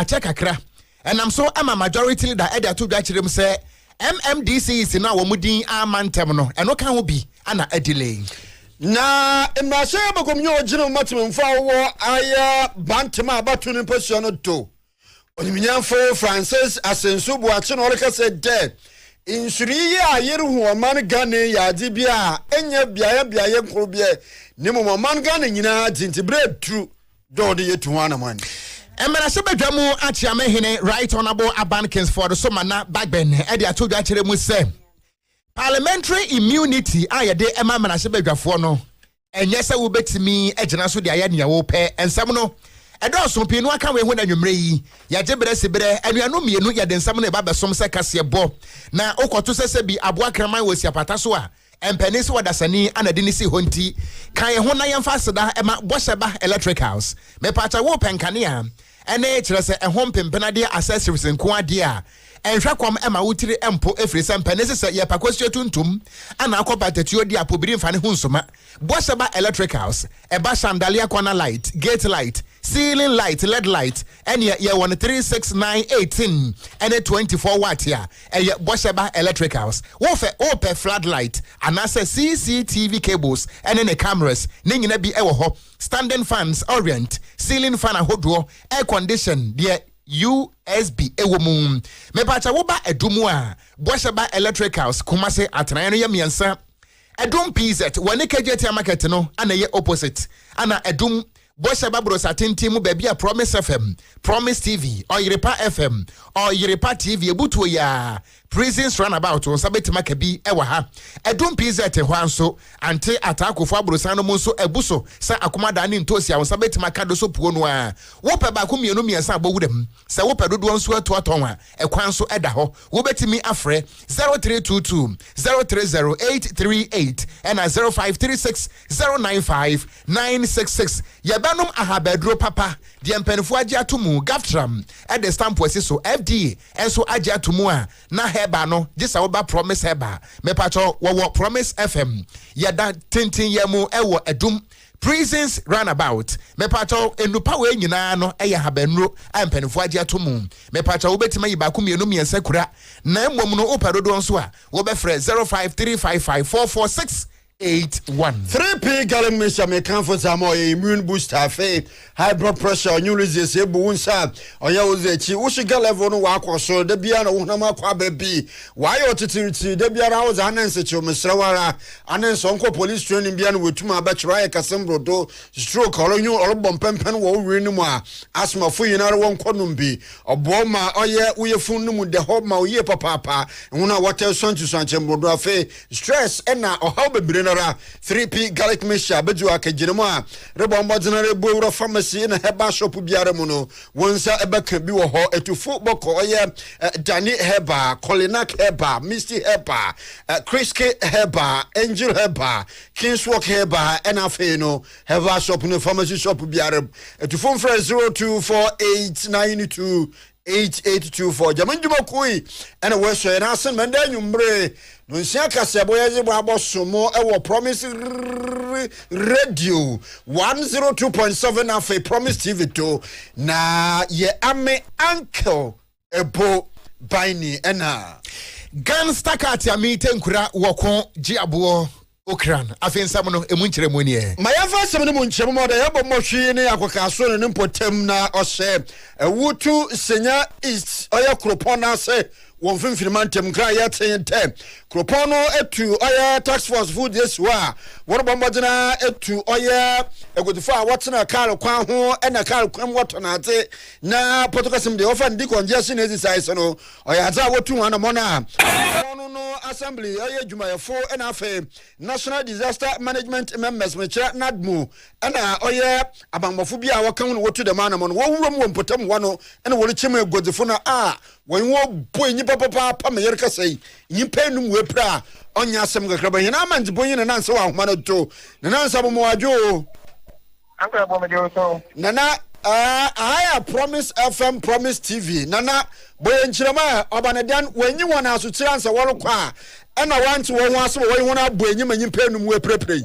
ache kakra enam so ama majority leader Edia to dwa kirem say MMDC is now womudin amantem no eno kan ho bi ana delay na imase bokomnyo ogino matimfo wo aya bantema abatu ne position to oniminyamfo Francis Asensu Boache no leka said dead insuri ya yeru ho man Gane ya di bia enya biaye nkrobie ni mo man Gane nyina tintibre tru do de yetu wana man Emera se bedwamu achiame hene right honorable Abankins for the somana bagben Edia to dwa kire mu say parliamentary immunity ayede ema mena se bedwafo no enye se wo betimi agina so de ayade ya wo pe ensam no edoso pinu aka we hu na nwumre yi ya jebere sebere anuanu mienu ya de nsam no e ba besom se kase bo na okoto sese bi aboa kraman wo siapata so a empeni so wadasani anade ni si honti kan ye ho na yemfa seda ema bosheba electric house me pacha wo penkane a ene kire se ehom pempena de accessories nko ade a enhwa kwam ema wutiri empo efri se empeni se ye pakosue tuntum ana akopa tatuo di apobiri mfa ne ho nsoma bosheba electric house eba sandalia corner light gate light ceiling light LED light and ye 136,918 and a 24 watt here and bosheba electric house ope floodlight and as a CCTV cables and then the cameras nyina bi ewo ho standing fans orient ceiling fan ahodro air condition the USB ewomu me pacha wo ba edumu a bosheba electric house kumase atran no ye miensa edum PZ woni KJT market no ana ye opposite ana edum Bosheba Brosatinti mu baby a Promise FM, Promise TV, or Yerepa FM, or Yerepa TV, ebutu ya prisons runabout on sabeti makabi ewa ha. Edum pizza te hwanso ante atako fo abrosano monso ebuso sa akoma dani ntosi on sabeti makado so puonu a. Wo pe ba ko mienu miensa abowudem. Se wo pe dodo nso ato aton a ekwan so eda ho. Wo betimi afre 0322 030838 and 0536 095 966. Yebanum ahabedro papa di empenfo agi atomu gaftram e de stamp wesi so FDA enso agi atomu a na heba no gisa wo ba Promise heba me pacho wo Promise FM yada tintin yemu ewo edum prisons runabout me pacho enupa we nyina no eye habenro empenfo agi atomu me pacho wo betima yiba ko mienu miensa kura na mmom no operodo nso a wo be frɛ 0535544681 3P Galen Misha me comfort samo immune booster fe high blood pressure new disease e bu nsa oya ozechi wo shiga level no wa akwoso da bia na wo na makwa baby why otitiriti da bia ra wo za anense chi o mesrawara anense onko police training bia na wetuma abachira e kasembrodo stroke olonyu olobom pempen wo wi ni mu a asma fu yinare won konum bi obo ma oye wo yefun nu mu de ho ma oye papa wona water sontu sanchembrodo afe stress na ohaw bebre 3P garlic mesha beju akagiremu a rebo mbodzenare buwro pharmacy na heba shop biara mu no wonsa ebeka bi wo ho etufu boko oye Dani heba Colinac heba Misty heba Chrisky heba Angel heba Kingswalk heba enafe no heba shop no pharmacy shop biara etufu mfre 0248928824 jamanjuma kui ena weso na asen menda nyumbre no nsia kase boye bo abosomo ewo Promise Radio 102.7 afa Promise TV to na ye ame uncle ebo baini ena Gan stakati amite nkura Okogyeabour Okran afensam no emunkyere mu ne mayafa sem no munkyem mo da yebo mohwe ne akokaso ne mpotem na ohye ewutu senya east oya kropon na se won finfirmantem kra ya tente kropon no etu oya tax force food this wa won bombodina etu oya egodifo a wotena kar kwan ho ena kar kwan woto na ate na potokasem de ofa ndi congestion exercise no oya za wotu wana mona no assembly oya jumayefo ena afa National Disaster Management Members mecha nadmu ena oya abamofo bia wakan no wotu de manam no wo wuram wo mpotam wano ena wo cheme egodifo na when wo boy nyi papa pa me yerka sei nyimpa num we pra onya asem kakra ba hina manji boy na nanse wa homa no to na nanse bo mo adwo akwa bo me de so nana I Promise FM Promise TV nana boy nchirema obanedan wenyi wona aso chiranse wo kwa ena wanti wo ho aso wo wona boy nyi manyimpa num we preprei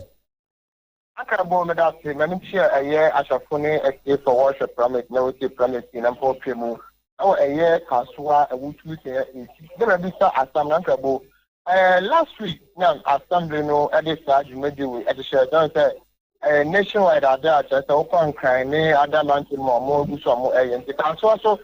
Akabo medasi memchia eye ashafune escape for worship promise no see promise in ampo pemu. Our eye kaswa wutu se is there be sir asam nankabo. Last week now assembly no edisa jumeji at the share don't say nationwide ada just open cry ne ada mountain mo bu so mo eye nti kaswa so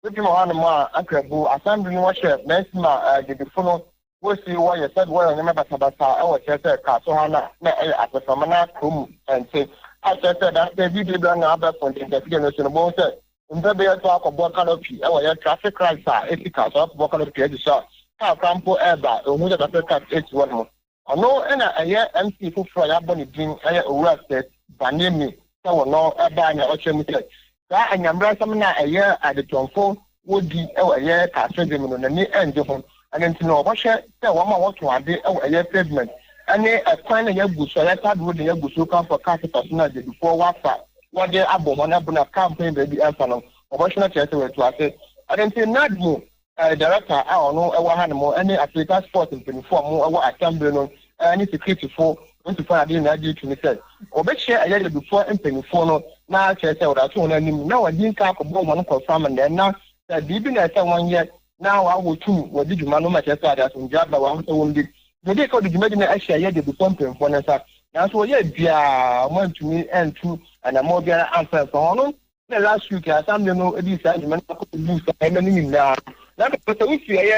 with mo han mo akabo assembly no worship next ma the funo we see what you said well remember bata I was just kaswa hana na asafamana kum and say I said that the video done other content that you know so mo say be talk about canopy our traffic lights are ethical so about canopy the shot car campo ever who the traffic it's one more no and a MC who for ya boni din owura set banemi so no eba na ochemite that anyambra some na at the tonfo wodi e ka twedem no nani ende ho and nti no wo hwe say wo ma wo to ade pavement and a kwan na ya guso ya tad road ya guso kan for car personal dey before wafa what they abom na buna campaign baby answer no wo hwe na chese we to ase and nti nadmo director no e wa han mo any Africa sport in 24 mo e wa assembly no any security for to find na dey to me say obehye aye before mpanyfo no na chese we da to na nim na wadi nka akobom no confirm na bibi na say one year now I will too what did you man no ma chese ada so njaba wa so won the day called the imagine actually yeah the something for nasa now so yeah bia want to me and two and a more bia answer for no the last week some you know this man ko lose I mean na because we see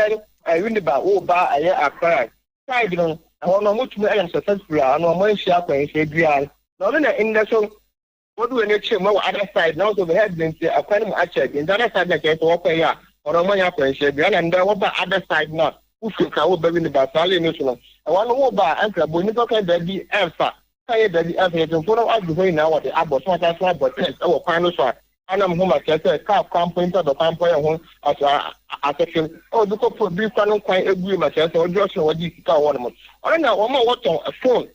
I win ba o ba I akra side no I want no to me I am successful and no more share kwa say bia no na in the so what do we need to more other side now so we had been say akwa no acheck in the other side like to work ya or no more kwa say bia and what ba other side not Ufika wo baby ni basale no so I want wo ba anka bo ni to kan da bi emfa kai da bi emfa to for adu ho na wo de abo so ta so abo test wo kwan no so anam ho ma kete ka campo into the campo ya ho asection o du ko pro bi kwan kwan egu ma kete o jo so wo di ka wo no ora na wo ma wo ton a phone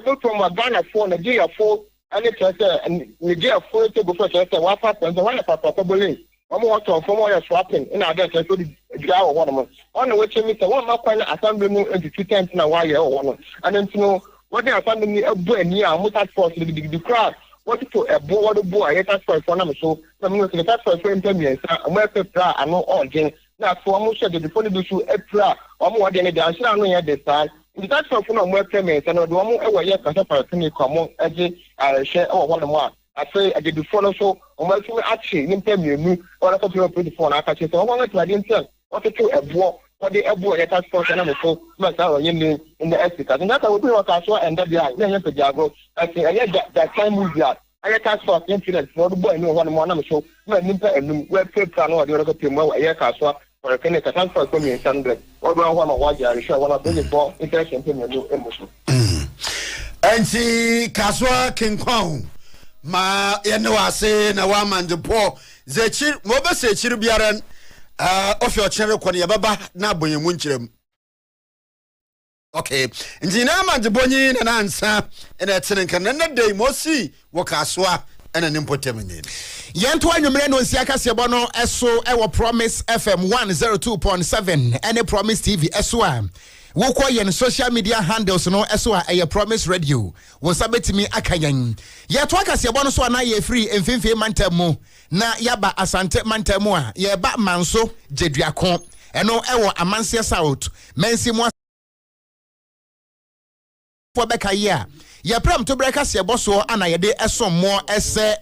no to ma Ghana phone na dia phone ani kete ni dia phone to go for kete wa pa so wa pa pa bolin I'm what on for more swapping in other country draw one on which me say one ma assembly no into 2 times na why one and then know what they assembly me a boy near motor force the crowd what to a boy I task force for them so some the task force for me and I know all gen now for almost the phone do so a pra or more than the answer I know here the side in that for no more payments and do more ever here can person come on share or one more I say I did before so on my phone actually in me or a couple of 24 I catch it so I want to didn't tell what to a boy what the abo at task force and I'm so much in the ethics and that I would be what I saw and that yeah to jago I say I get that time move that I get task force incident for the boy no one more so and web plan or the other team well I caswa or a kind of task force for me in Sunday or one of what I show one of the ball interaction in the emotion and see Kaswa King Kong ma yeno ase na wa manjepo zechi mo be se chiri biaran of your chere kwani ya baba na abonyemu nchirem okay nti na manjebonyi na ansa ena tene kan na dey mosi wo kaswa ena nimpotem ni yento anwumre no nsia kasebo no eso e wo Promise FM 102.7 ene Promise TV eso a wokọ yen social media handles no eso a eye Promise Radio wo sabetimi akanyan ye to akasebo no so na ye free emfemfe mantamu na yaba asante mantamu a ye ba manso jeduakon eno ewo amanse south mensi mo for beka ye pram to breka sebo so ana ye de esommo ese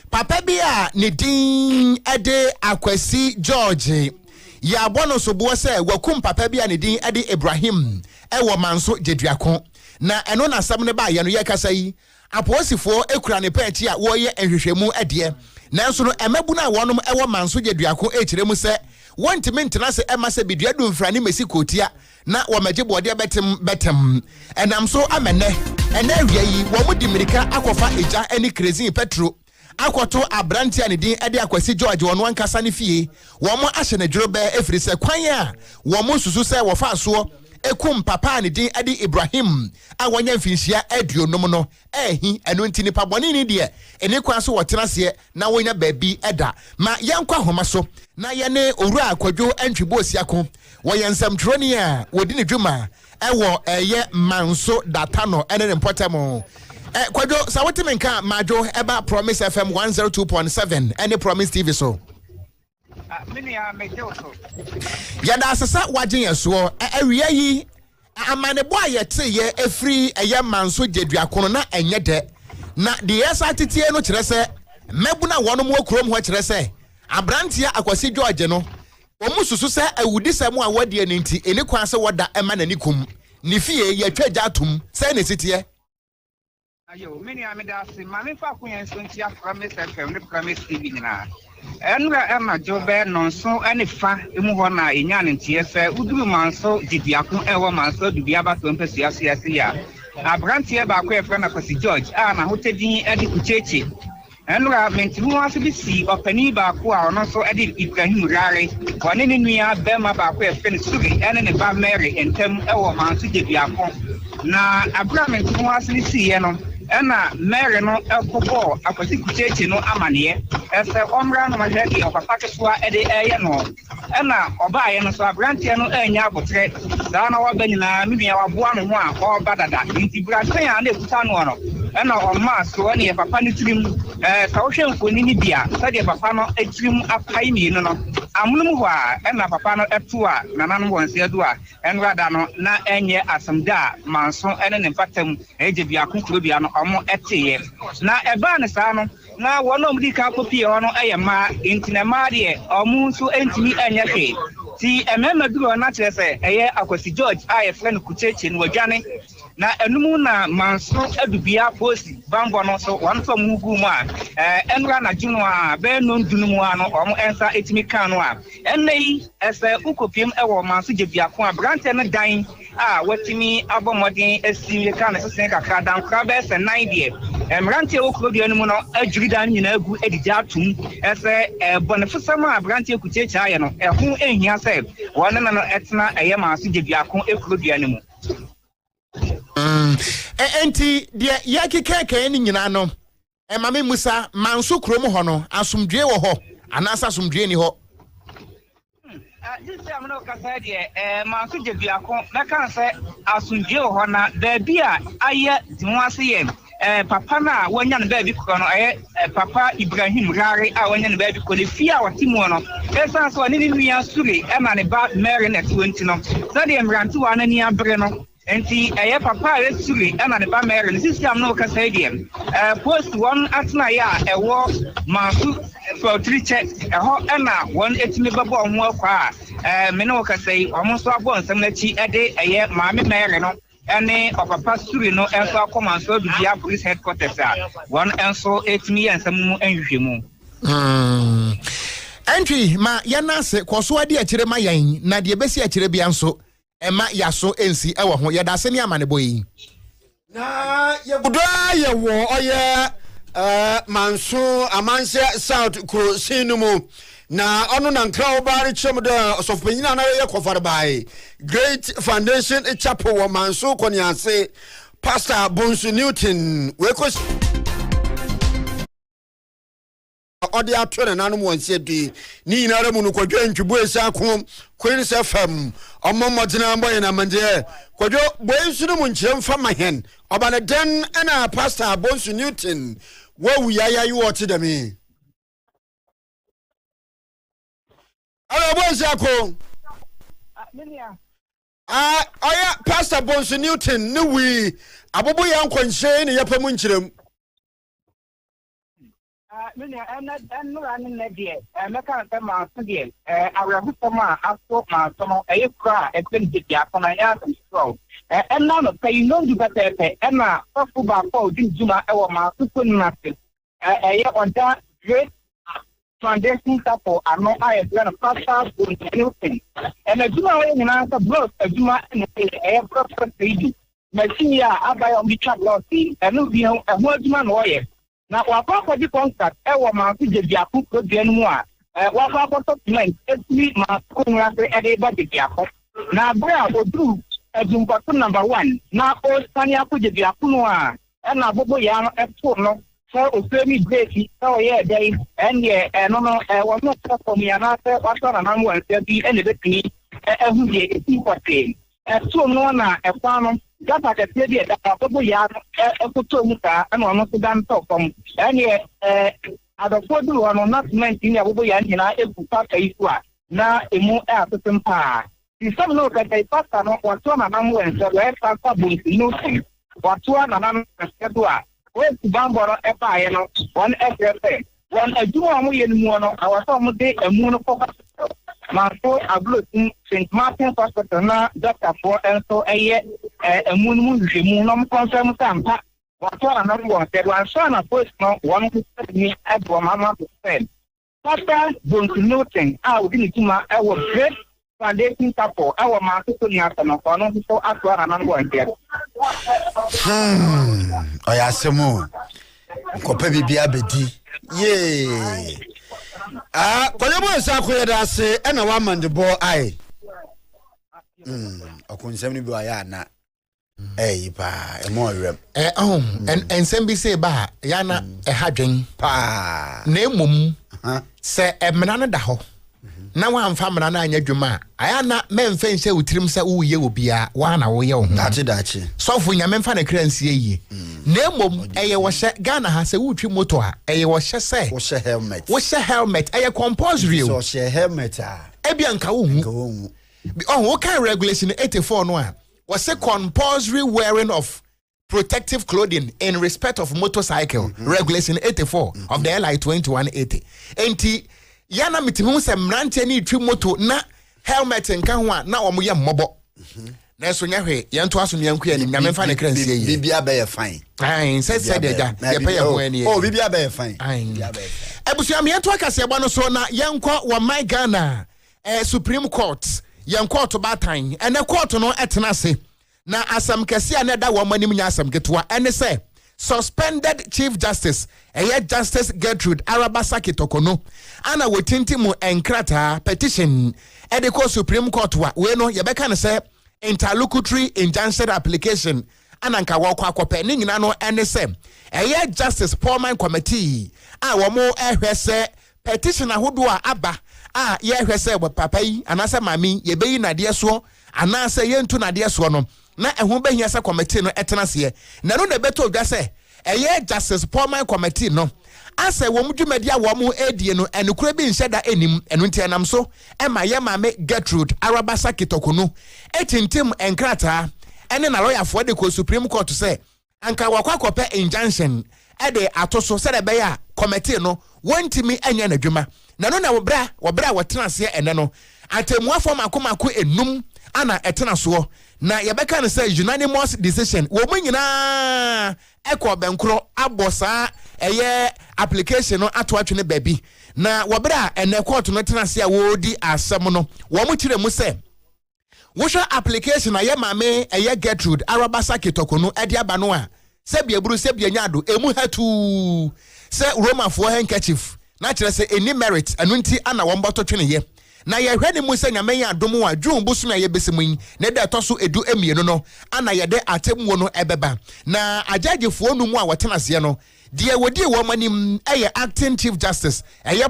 papa bia ne din ede Akwasi George ya bono so bo se wakum papa bia ne din ede Ibrahim ewo manso jeduakon na eno na sam ne ba ye no ye kasa yi aposifo ekura ne paachi a wo ye enhwehwemu ede nanso no emabu na wonom ewo manso jeduakon ekiremu se wontimi ntena se ema se bidua du mfrani mesi kotia na wamaje bode betem enam so amene ena awia yi wo mudi mirika akofa eja eni crazy petro akoto abranti ani din ede Akwasi George wono ankasa ne fie wo mo ahye ne dworo be efiri se kwan a wo mo susu se wo fa so ekum papa ne din ede Ibrahim awanya mfinhia aduonom no ehi eno ntini pa bone ni de eni kwan so wotena se na wonya baabi eda ma yankwa homa so na ye ne owura akwadwo antwibo osiako wo yensam troni a wodi ne dwuma ewo eye manso data no ene important Kwadwo sawoti menka majo eba Promise FM 102.7 any Promise TV so. Mini a mejo so. Yada asasa wagye yeso awia yi amane bo ayete ye efri eye manso jeduakono na enye de na de yesa titie no kire se mebuna wono mo kurom ho kire se abrantia akwasi George no omususu se awudi se mu awade ani nti eni kwan se woda ema nani kum ni fie ye twaja atum se ne sitie. Ayo mini a medase mame fa kunyen so ntia Promise FM ne Promise TV nyina enra ema jobe nonso ene fa emu ho na enya ne ntie se uduru manso didiako ewo manso dubia ba to mpesi ase ya abrantie ba ko efra na Kwasi George na hotedin edi kucheche enra mentimu ase bi si opani ba ko a ono so edi Ibrahim Rare wone ne nua bema ba ko efra ne suri ene ne ba Mary entem ewo manso didiako na abramentimu ase si ye no ena Mary no ekobo akwasi kucheche no amane ese omra no mahedi opapa kesua ede eye no ena oba ye no so abrantie no enya abotre da na wa banyina mibia waboa no ho a oba dada nti brantie ya na ekuta no no ena oma so ne papa ne tirim sa wo hwemfoni ni bia sa de papa no etirim apai mi no amunum ho a ena papa no eto a nananom wonse adu a enra da no na enye asamda manso ene ne fatam eje bia kokro bia no omo eteye na eba ne sa no na wono mdi ka kopi ono eyema intine ma de omu nso entimi enya hwe ti emema duro na kyerese eye Akwasi George aye friend kucheche no wadwane na enumu na manso adubia posi bambo no so wanto mugu mu a enra na juno a be no ndunu mu ano omo ensa etimi kan no a enei ese ukopiem ewo manso jebiako a brante no dan a watimi abomodin esimi kan sesen kakra dan kra be se 9 die emrante okobia no mu no ajurida nyina agu edija atum ese bonefusama brante kucheche aye no ehu ehia se wona no etna eye manso jebiako ekobia no mu enti de yakeke ni nyina no mame Musa manso krom ho no asomdwe wo ho anasa asomdwe ni ho this am no kasa de manso jebiako na kan se asomdwe wo ho na da bia aye diwase ye papa na wonya ne ba bi ko no papa Ibrahim Rare a wonya ne ba bi ko le fia watimo no esan so ne nua suri ema ne ba Mary na 20 no so de mranti wa na ni abre no enti papa resuri ana ne ba Mary system no ka say dem post one atna ya ewo mansu for three check ho ana one etimi babo ho akwa me no ka say omo so abo nsam na chi ede maame Mary no ene papa suri no enso akoma so bibia police headquarters a one enso etimi ensam mu enhwehwemu entry ma yanase koso ade akire ma yan na de besi akire bia nso ema yaso ensi ewo ho yeda se ni amane boyi na yeguda yewo oye manso amanse south kro sinumu na ono na nkra obare chem de osofanyina na ye kofare bai Great Foundation Chapel wo manso koniase Pastor Bonsu Newton we ko odi atwere nanom wonse di ni inara mu no kwadwa ntwibo esa kom Queen's FM omomodina mboye na manje kwadwo boyensunu mu nkyerem fa mahen obana den na Pastor Bonsu Newton wo wuyaya yi wote demi ala bonse ako oya Pastor Bonsu Newton ni wi abobo yankwanhye ne yapamu nkyerem mini enura ni nedie meka nse ma so die awrehusoma aso ma so no kra ekwen dia kona ya so enna no pay no du betepe enna ofu ba ko dinjuma ewo ma so na se onda Great Foundation Chapel ano aye plan Pastor Bonsu and ajuma we nyina sa block ajuma ne prophet ready machine ya abayo mi chat loti enu bi ho ajuma no ye na wakwa di contract ewo ma ku jebiako program mu a wakwa document esi ma ku nra se ede ba jebiako na bra odru edumpoto number 1 na o sania ku jebiako no a na bobo ya no eto no so o semi break so ye dey enye no wo no platform ya na se wakwa na namu anse bi ene be tini ehu ye esi kwate eto no na ekwa no That I can tell you that Papa Yan, Ekotomuka, and one of the damn top from any other photo on not mentioning Abu Yan in a Epupaka now a more African power. In some look at a pastor, not what one and I'm going to let Papa Bush nothing. What one and I'm Kedua. Where's Bambora Epa, one FFA. One a Juamu in one of our summer day a moon of Marco Ablutin, St. Martin's Hospital, Dr. For and so a moon, the concern Tampa. What one another one said, one son of first, one who said me at one mamma to spend. Pastor, don't nothing. I would need to my our great foundation couple, our market to the afternoon, for no before after another one there. I ask some more. Kopebi Biabedi. Yay. Koyabo Sakuya da say, and a woman the boy I. Okunsemi bo ayana. Pa, e mo rem. And some be say ba, yana a hadwin. Pa. Nemum. Se e menana da ho. Na wan fa menana anya dwuma. Ayana memfa nse utrim se wo ye obia, wa na wo ye ho. Dachi. So fu nya memfa na kransie yi. Nemum eye wo hye Ghana ha se wutwi moto a eye wo hye se. Wo hye helmet. Wo hye helmet eye compulsory. So hye helmet a. Ebia nka wo hu. Wo kan regulation 84 no a. Was a compulsory wearing of protective clothing in respect of motorcycle regulation 84 of the LI 2180. Enti yana mitimu se mrante ni twi moto na helmet nka ho a na omoye mmobo. Na so nyahwe yanto aso nyanku ya ni nyamemfa ne kransie yi. Bibia be ye fine. Ai se deja ye pay ho ani. Oh bibia be ye fine. Ebusu me yanto akase egba no so na yankwa wa my Ghana Supreme Court yankwa to batan ene court no etena se na asam kese aneda wo manim nya asam getwa ene se suspended Chief Justice Justice Gertrude Arabasa Kitokono ana wetinti mu enkrata petition edeko Supreme Court wa we no ye beka ne se interlocutory injunction application ana nka wo kwa akope ni nyina no ene se Justice Paulman Committee a wo mo ehwese petition ahodo a aba ye hwese we papa yi anase mami ye beyi nade so anase ye ntu nade so no na ehun behia se committee no etena se na no na beto odwa se Justice Paulman Committee no ase wo mdwumadi a wo mo edie no enukura bi nhyeda enim enu ntianam so ema ye mame Gertrude Arabasa Kitokunu etintim enkrata ene na lawyer for the Supreme Court say anka wakwa kope injunction ede atoso se de be ya committee no wontimi anya na dwuma na no na wobra wotena se ene no atemuafo makomako enum ana etena so na yebeka ne say unanimous decision wo munyina eko benkro abosa application no ato atwene baby na wobra ene court no tena se a wodi asem no wo mu kire mu se wosha application aye mame Gertrude Arabasa Kitokunu edi aba no a se biaburu se bianyado emu hatu se Roma for handkerchief na kire se any merit anu nti ana wo mboto twene ye na ye hwene mu se nyame ya adomu a dwun busu na ye besimu na de toso edu emienu no ana ye de atemwo no ebeba na ajagefuo nu mu a wotena se no de wodi wo manim acting Chief Justice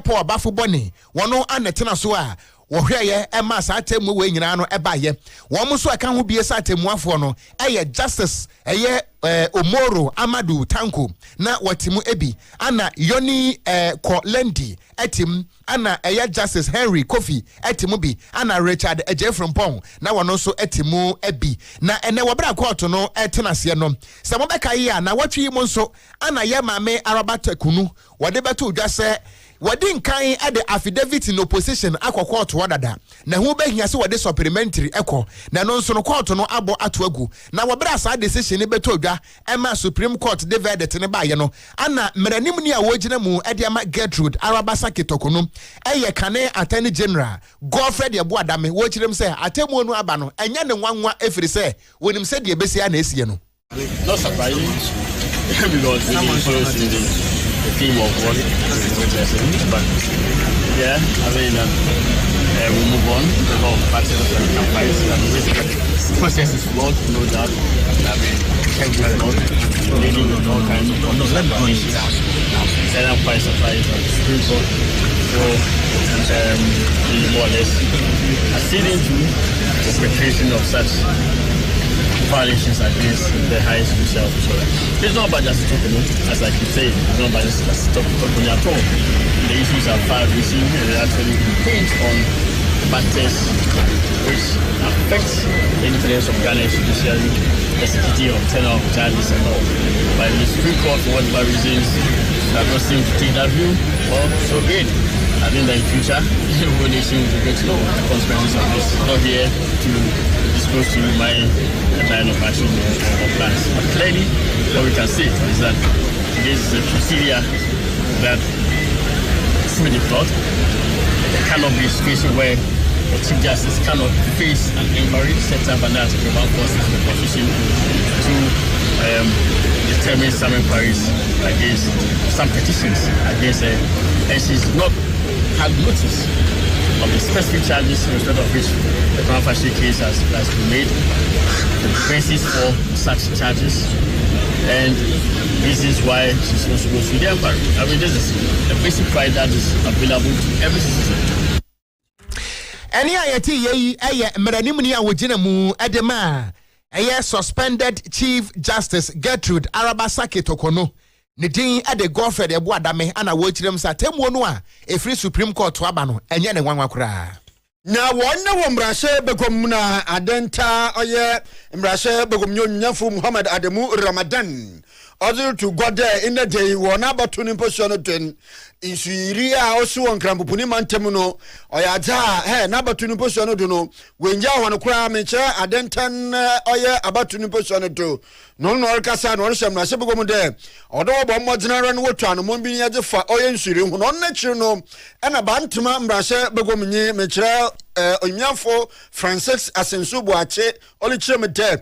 Paul Abafo Boni wono anetena so a wohweye ema sa atemwo we nyina no eba ye wo mo so aka ho bie sa atemmuafo no Justice Omoro Amadu Tanko na watimu ebi ana Yoni Kolendi etim ana Justice Henry Kofi etimu bi ana Richard Ejefrompong na wono so etimu ebi na ene wobra court no etenase no se mo beka yi a na watwi mo nso ana ye mame Arabata Kunu wode beto odwa se wadi nkan ade affidavit in opposition akwa court wadada na hu behia se wade supplementary eko na no nso no court no abo atoagu na wobra sa decision beto odwa ema Supreme Court de verdict ne ba ye no ana meranim ni a wogina mu ade ama Gertrude Arabasa Kitokunu kane Attorney General Godfred Yeboadame wo kirem se atemu no aba no enya ne nwanwa efiri se wonim se de besia na esie no not surprising because it shows the theme of what but yeah, I mean we'll move on. The law of parties and campaigns and process is flawed, no doubt. I mean, is not leading on all kinds of issues. And I'm quite surprised at the Supreme Court. So, more or less acceding to the perpetration of such violations against the highest judicial official. It's not about just talking, as I keep saying, it's not about just talking at all. The issues are far reaching and they actually hinge on factors which affect the independence of Ghana's judiciary, the security of tenure of charges and all. But the Supreme Court, for whatever reasons, does not seem to take that view. Well, so good. I think that in future, the whole nation will get to know the consequences of this. Not here to disclose to you my line of action or plans. But clearly, what we can say is that this is a procedure that is really flawed. There cannot be a situation where the Chief Justice cannot face an inquiry set up under Article 146 of the Constitution to determine some inquiries against some petitions against her. And she's not had notice of the specific charges in respect of which the Crown Fashi case has been made, the basis for such charges, and reasons why she's supposed to go through the inquiry. I mean, this is a basic right that is available to every citizen. Any ayati ye meranimuni awojina mu edema suspended Chief Justice Gertrude Arabasaki Tokono ne din ade Godfred Ebo Adame ana wo kirem sa temu no a efri Supreme Court to aba no enye ne wanwa kura na wonna wo mbrase begom na adenta oye mbrase begom nyonyafo Muhammad Adamu Ramadan other to God there in the day wona batuni position ten insuiri a osu won krampopuni mantem no oyaza he na batuni position do no wenja hono kura meche adentan oye abatuni position to no kasa no hyem na sebegom de odo bo modinara no wotu an mo bi nyaje fa oye insuiri hu no na kiri no ena bantuma mbrase begom nyi mechira onyafo Francis Asensu Boache oli chemete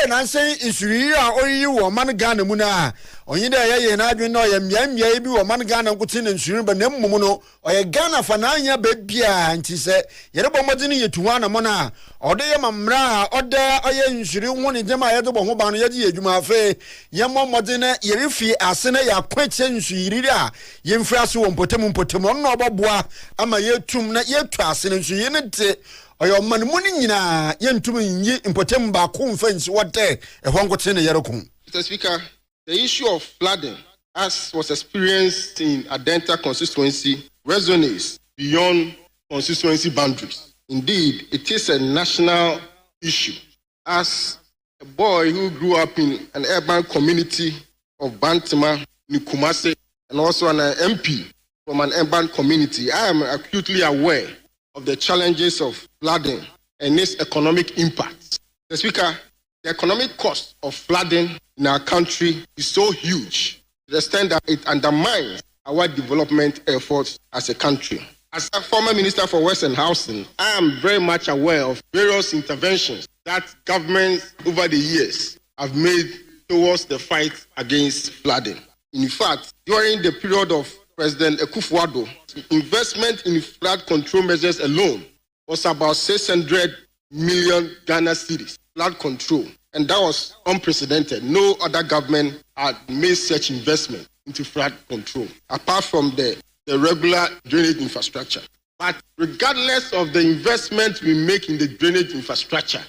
na say isuri a oyi wo man Ghana mu na onyi da ye na adwen na oye miamia bi wo man Ghana nkuti na nsuri ba na mmum no oye Ghana fa na anya ba bia nti se ye de bomodi ne yetuwa na mo na ode ye mamra ode oye nsuri ho ne jema ye de bo ho ba no ye di edwuma afe ye momodi na ye refi ase na ya kwache nsuri a ye mfra so wo mpotem no oboboa ama ye tum na ye tu ase na nsuri ne te oyo man muni nyina yentum nyi impotem ba ko mfansi wote ehonkote ne yerekun. Mr. Speaker, the issue of flooding as was experienced in Adenta constituency resonates beyond constituency boundaries. Indeed, it is a national issue. As a boy who grew up in an urban community of Bantima, Kumasi, and also an MP from an urban community, I am acutely aware of the challenges of flooding and its economic impact. The Speaker, the economic cost of flooding in our country is so huge to the extent that it undermines our development efforts as a country. As a former Minister for Western Housing, I am very much aware of various interventions that governments over the years have made towards the fight against flooding. In fact, during the period of President Akufo-Addo, investment in flood control measures alone was about 600 million Ghana cedis, flood control. And that was unprecedented. No other government had made such investment into flood control, apart from the regular drainage infrastructure. But regardless of the investment we make in the drainage infrastructure,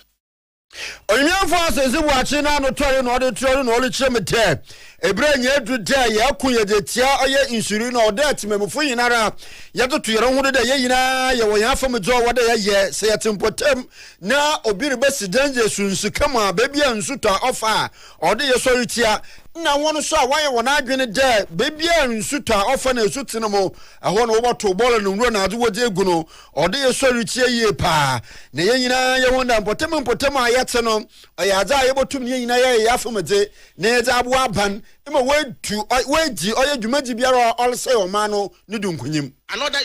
Onyamfo says watching na no tori no de tori no le chemete ebre nya dude ya kunye de tia oye insuri no de timemfo yinara ya totu yero hu de ye yina ye wo yafo mejo wo de ye se yatimpotem na obi rebesi danje sunsu kama baby ansuta ofa ode ye so tia na wonu so awaye wona adwene de baby ansuta ofa na esutine mo eho no wo to bolo no nro na ade wo je egu no ode ye so tia ye pa na ye yina ye wona mpotem ayete no oyaza ye botum ye yina ye yafo meje na ye za abo aban Another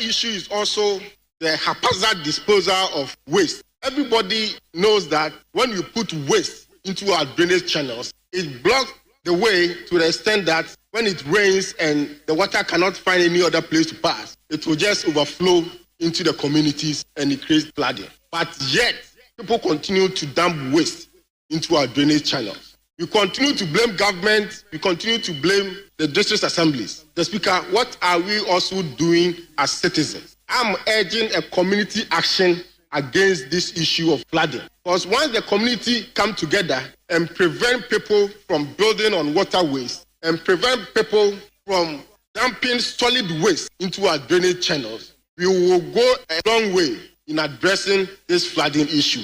issue is also the haphazard disposal of waste. Everybody knows that when you put waste into our drainage channels, it blocks the way to the extent that when it rains and the water cannot find any other place to pass, it will just overflow into the communities and it creates flooding. But yet, people continue to dump waste into our drainage channels. We continue to blame government. We continue to blame the district assemblies. The Speaker, what are we also doing as citizens? I'm urging a community action against this issue of flooding. Because once the community come together and prevent people from building on waterways and prevent people from dumping solid waste into our drainage channels, we will go a long way in addressing this flooding issue.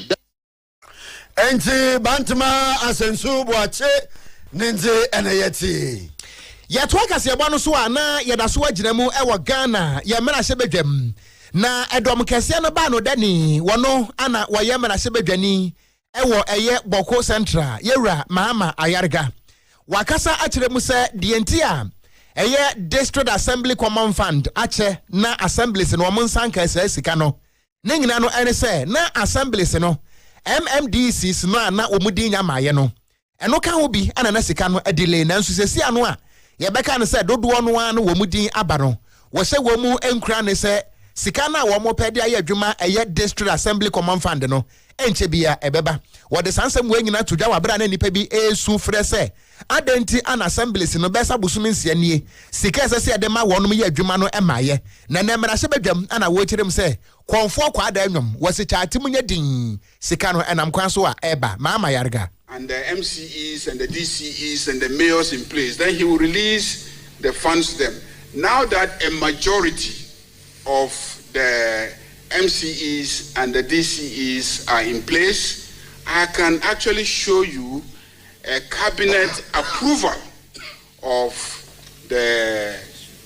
Enti bantama asensu boache ninze enayeti. Yɛtoa KaseƐ no so a na yɛda so agyina mu ɛwɔ Ghana yɛ mmarahyɛ badwam na ɛdɔm kɛseɛ no ba no dani wɔno ana wɔyɛ mmarahyɛ badwani ɛwɔ ɛyɛ Bɔko Central yɛwura Mahama Ayarga wakasa akyerɛ mu sɛ deɛ nti a ɛyɛ District Assembly Common Fund akyɛ na assemblies no wɔn nsa nka sika no ne nyina no ɛne sɛ na assemblies no MMDCs no a na wɔn di nya maayɛ no ɛno ka ho bi ana na sika no adile nanso sɛsi ano a yɛbɛka no sɛ dodoɔ no a no wɔn din aba no wɔhyɛ wɔn mu nkura ne sɛ sika na wɔn pɛ de ayɛ adwuma ɛyɛ District Assembly Common Fund no ɛnkyɛ bia ɛbɛba wɔde sansɛm wɔ nyina to dwa wabra na nipa bi esu frɛ sɛ adenti an assemblies no bɛsa busum nsia nie sika sɛ ɛde ma wɔn yɛ adwuma no ɛmaayɛ na na mmarahyɛ badwam ana wɔkyerɛm sɛ kɔnfoɔ kwa da nwom wɔsi kyaate mu nya din sika no ɛnam kwan so a ɛba Mahama Ayarga. And the MCEs and the DCEs and the mayors in place, then he will release the funds to them. Now that a majority of the MCEs and the DCEs are in place, I can actually show you a cabinet approval of the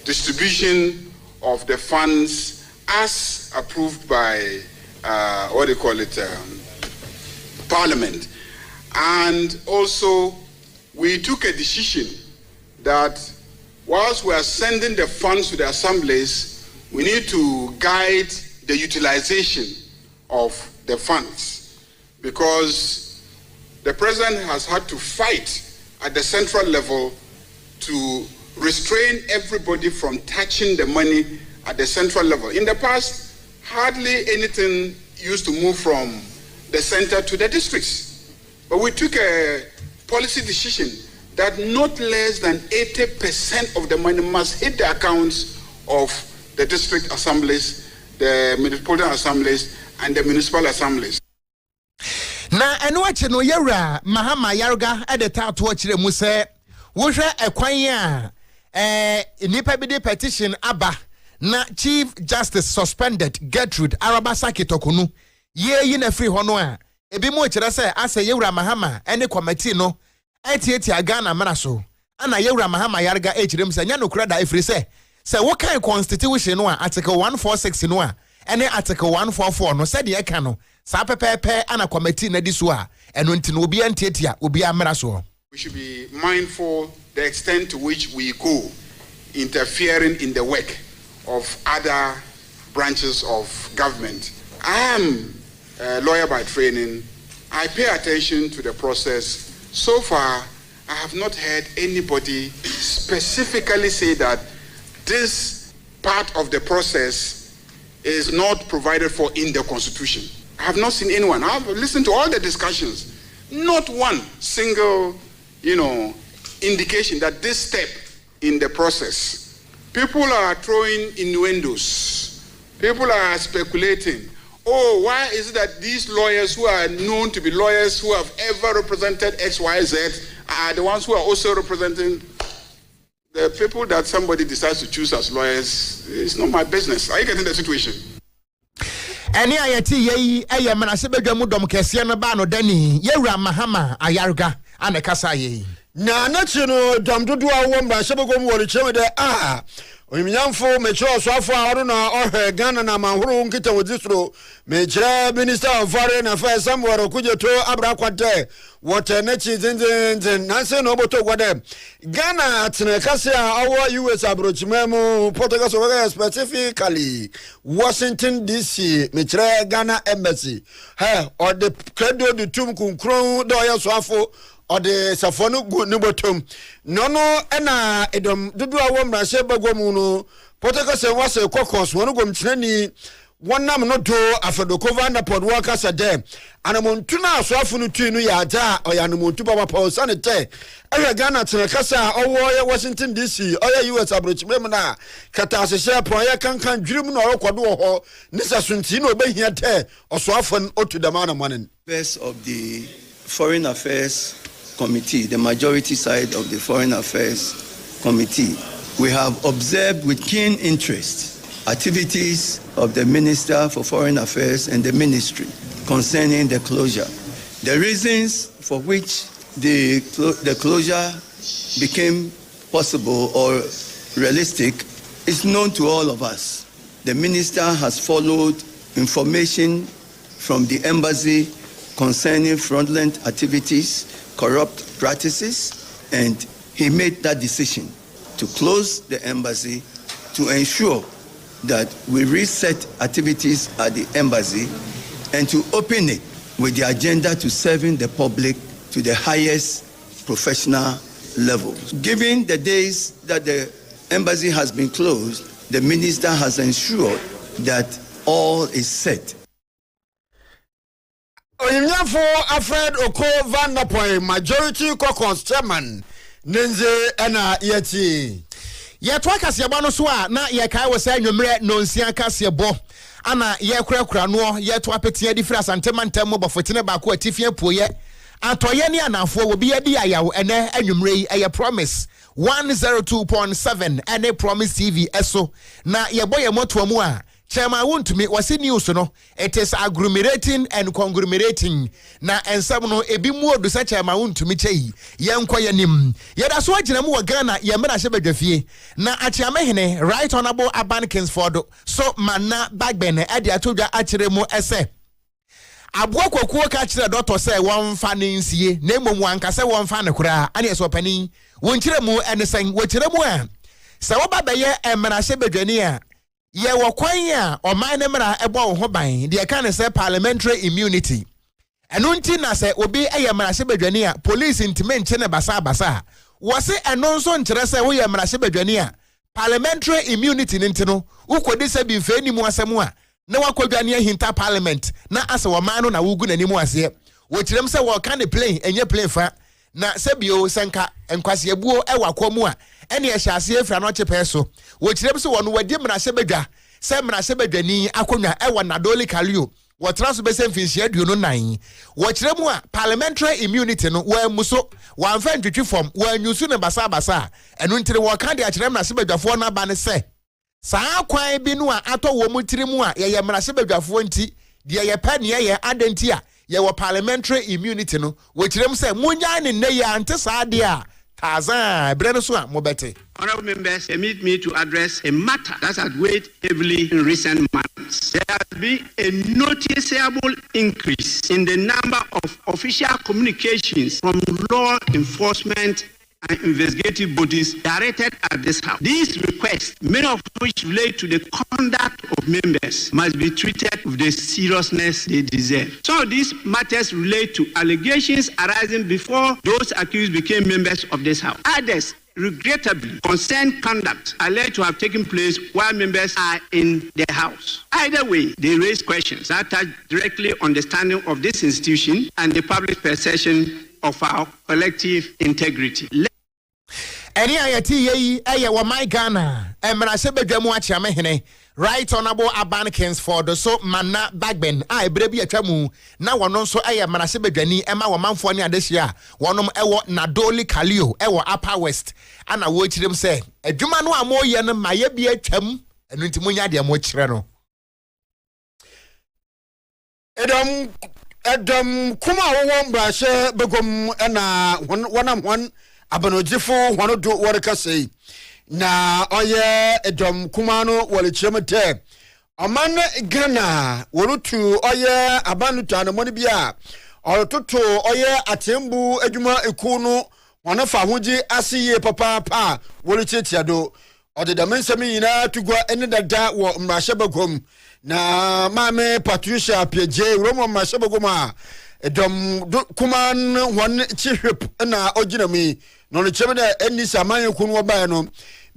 distribution of the funds as approved by, Parliament. And also, we took a decision that whilst we are sending the funds to the assemblies, we need to guide the utilization of the funds, because the president has had to fight at the central level to restrain everybody from touching the money at the central level. In the past, hardly anything used to move from the center to the districts. But we took a policy decision that not less than 80% of the money must hit the accounts of the district assemblies, the metropolitan assemblies, and the municipal assemblies. Na enwache no yewra Mahama Ayarga at the tato chire mu se wo hwe ekwan a nipa bi de petition aba na Chief Justice suspended Gertrude Arabasa Kitokunu ye na free hono a ebi mo kire se ase yewra Mahama ene committee no etieti Ghana mara so ana yewra Mahama Ayarga echirem se nya no kura da efri se wo kan constitution no a article 146 no a ene article 144 no se de e ka no sa pepepe ana committee na di so a eno nti no obi antietia obi amara so. We should be mindful the extent to which we go interfering in the work of other branches of government. I am a lawyer by training. I pay attention to the process. So far, I have not heard anybody specifically say that this part of the process is not provided for in the Constitution. I have not seen anyone. I have listened to all the discussions. Not one single, indication that this step in the process. People are throwing innuendos. People are speculating. Oh, why is it that these lawyers who are known to be lawyers who have ever represented XYZ are the ones who are also representing the people that somebody decides to choose as lawyers? It's not my business. Are you getting the situation? Any ayati ye manase bedwamu dom kese no ba no dani yewra Mahama Ayarga ane kasa ye na chino dom dodo a wo mba sebegom wo cheme de onyamfo mechro so afo a na ohwe Ghana na manhuru nkita wodisro mechra Minister of Foreign Affairs Okogyeabour Okran kwate wote na chi zinzin nanse no boto gwade Ghana atene kase a awo US abrochimemu Portugal so specifically Washington DC mechra Ghana embassy or the credo de tum kunkron do ya so afo or the safonu nubotum no ena edom dudu awo mrase bagwamu no Portugal se wase kokos wono gom kyerani wonam no do afedokova na podwaka sade anamontuna asoafo no tui no yaja oyanamontu baba paul sanete ewe Ghana tene kasa owo Washington DC oya US abrochimem na kata asese pon ya kankan dwurum na okodo ho nisa sunti na obehia te osoafo otudama na manen. First of the Foreign Affairs Committee, the majority side of the Foreign Affairs Committee, we have observed with keen interest activities of the Minister for Foreign Affairs and the Ministry concerning the closure. The reasons for which the closure became possible or realistic is known to all of us. The Minister has followed information from the embassy concerning fraudulent activities, corrupt practices, and he made that decision to close the embassy to ensure that we reset activities at the embassy and to open it with the agenda to serving the public to the highest professional level. Given the days that the embassy has been closed, the minister has ensured that all is set. Oyimyafo Alfred Oko Van Napoy, majority caucus chairman, Nenze Ena Yeti. Yetwa KaseƐ no so a na ye kai wo say nwumre no nsia KaseƐ ana ye kura no yetwa petia difra santemantam mo bofotine ba ko atifie poye atoye ne anafo wo bi adi ayawo ene anwumre yi eye promise 102.7 ene promise TV eso na ye boye moto mu a Chairman wontumi wasi news no it is agglomerating and conglomerating na ensam no ebi mu odu sa chairman wontumi chei yenko yanim yeda so agina mu wa Ghana ye mena hye badwafie na achiamehene right honorable Aban Kingsford so manna bagbene e de atodwa akire mu ese aboa kokuo ka kire doctor say won fa ne nsie na emomu anka say won fa ne kura ane eso pani won kire mu enesen wo kire mu a se wo babaye emena hye badwani a ye wakwan ya oman ne mra ebo wo ho ban de ka ne say parliamentary immunity eno nti na say obi eye mra hye badwani a police ntime nche ne basa wo se eno nso nkire say wo ye mra hye badwani a parliamentary immunity nti no ukodi se bi mfa nimu asem a na wakwadwane ahinta parliament na ase wo man no na wugu nanimu ase wo kirem say wo ka ne plane enye plane fa na sebio senka enkwase ebuo e wakomu a ene ye hyase efra no chepe so wo kirem so wono wadi mra hye badwa se mra hye badwani akonwa e wona doli kalio wo traso be se mfinhia aduonu nan wo kirem a parliamentary immunity no wo amuso wo amfa ntwitwi form wo anyusu ne basa eno ntire wo ka de a kirem na hye badwafo na ba ne se saa kwan bi no a ato wo mutirimu a ye mra hye badwafo nti de ye pa ne ye adenti a ye wo parliamentary immunity no wo kirem se munya ne ne ya ante saa de a Tazan, Brenosua, Mobete. Honorable members, permit me to address a matter that has weighed heavily in recent months. There has been a noticeable increase in the number of official communications from law enforcement and investigative bodies directed at this house. These requests, many of which relate to the conduct of members, must be treated with the seriousness they deserve. Some of these matters relate to allegations arising before those accused became members of this house. Others, regrettably, concern conduct alleged to have taken place while members are in the house. Either way, they raise questions that touch directly on the standing of this institution and the public perception of our collective integrity. Any ayati ye eye wa my Ghana emra se badwamu achiamehene right honorable Aban Kingsford so manna bagben a ebre bi atwamu na wono nso eye mra se badwani ema wo manfo ne adehia wonom ewo nadoli kalio ewo upper west ana wo kirem se adwuma no amoye no maye bi atwam enu ntimunya de mo kire no Edom kuma wo mbrahye begom na wonam abanojifo hono do woreka sei na oye edom kuma no wole chemete aman Ghana worutu oye abanuta no moni bia orototo oye atembu adwuma eku no wono fa hoji asiye papa wole chetiado odeda mensemi yina tugwa ene dada wo mbrahye begom na mame Patricia Pieje Romo Mashebogoma edom kuman won chihwep na oginami no no chebe na eni saman kunu oba no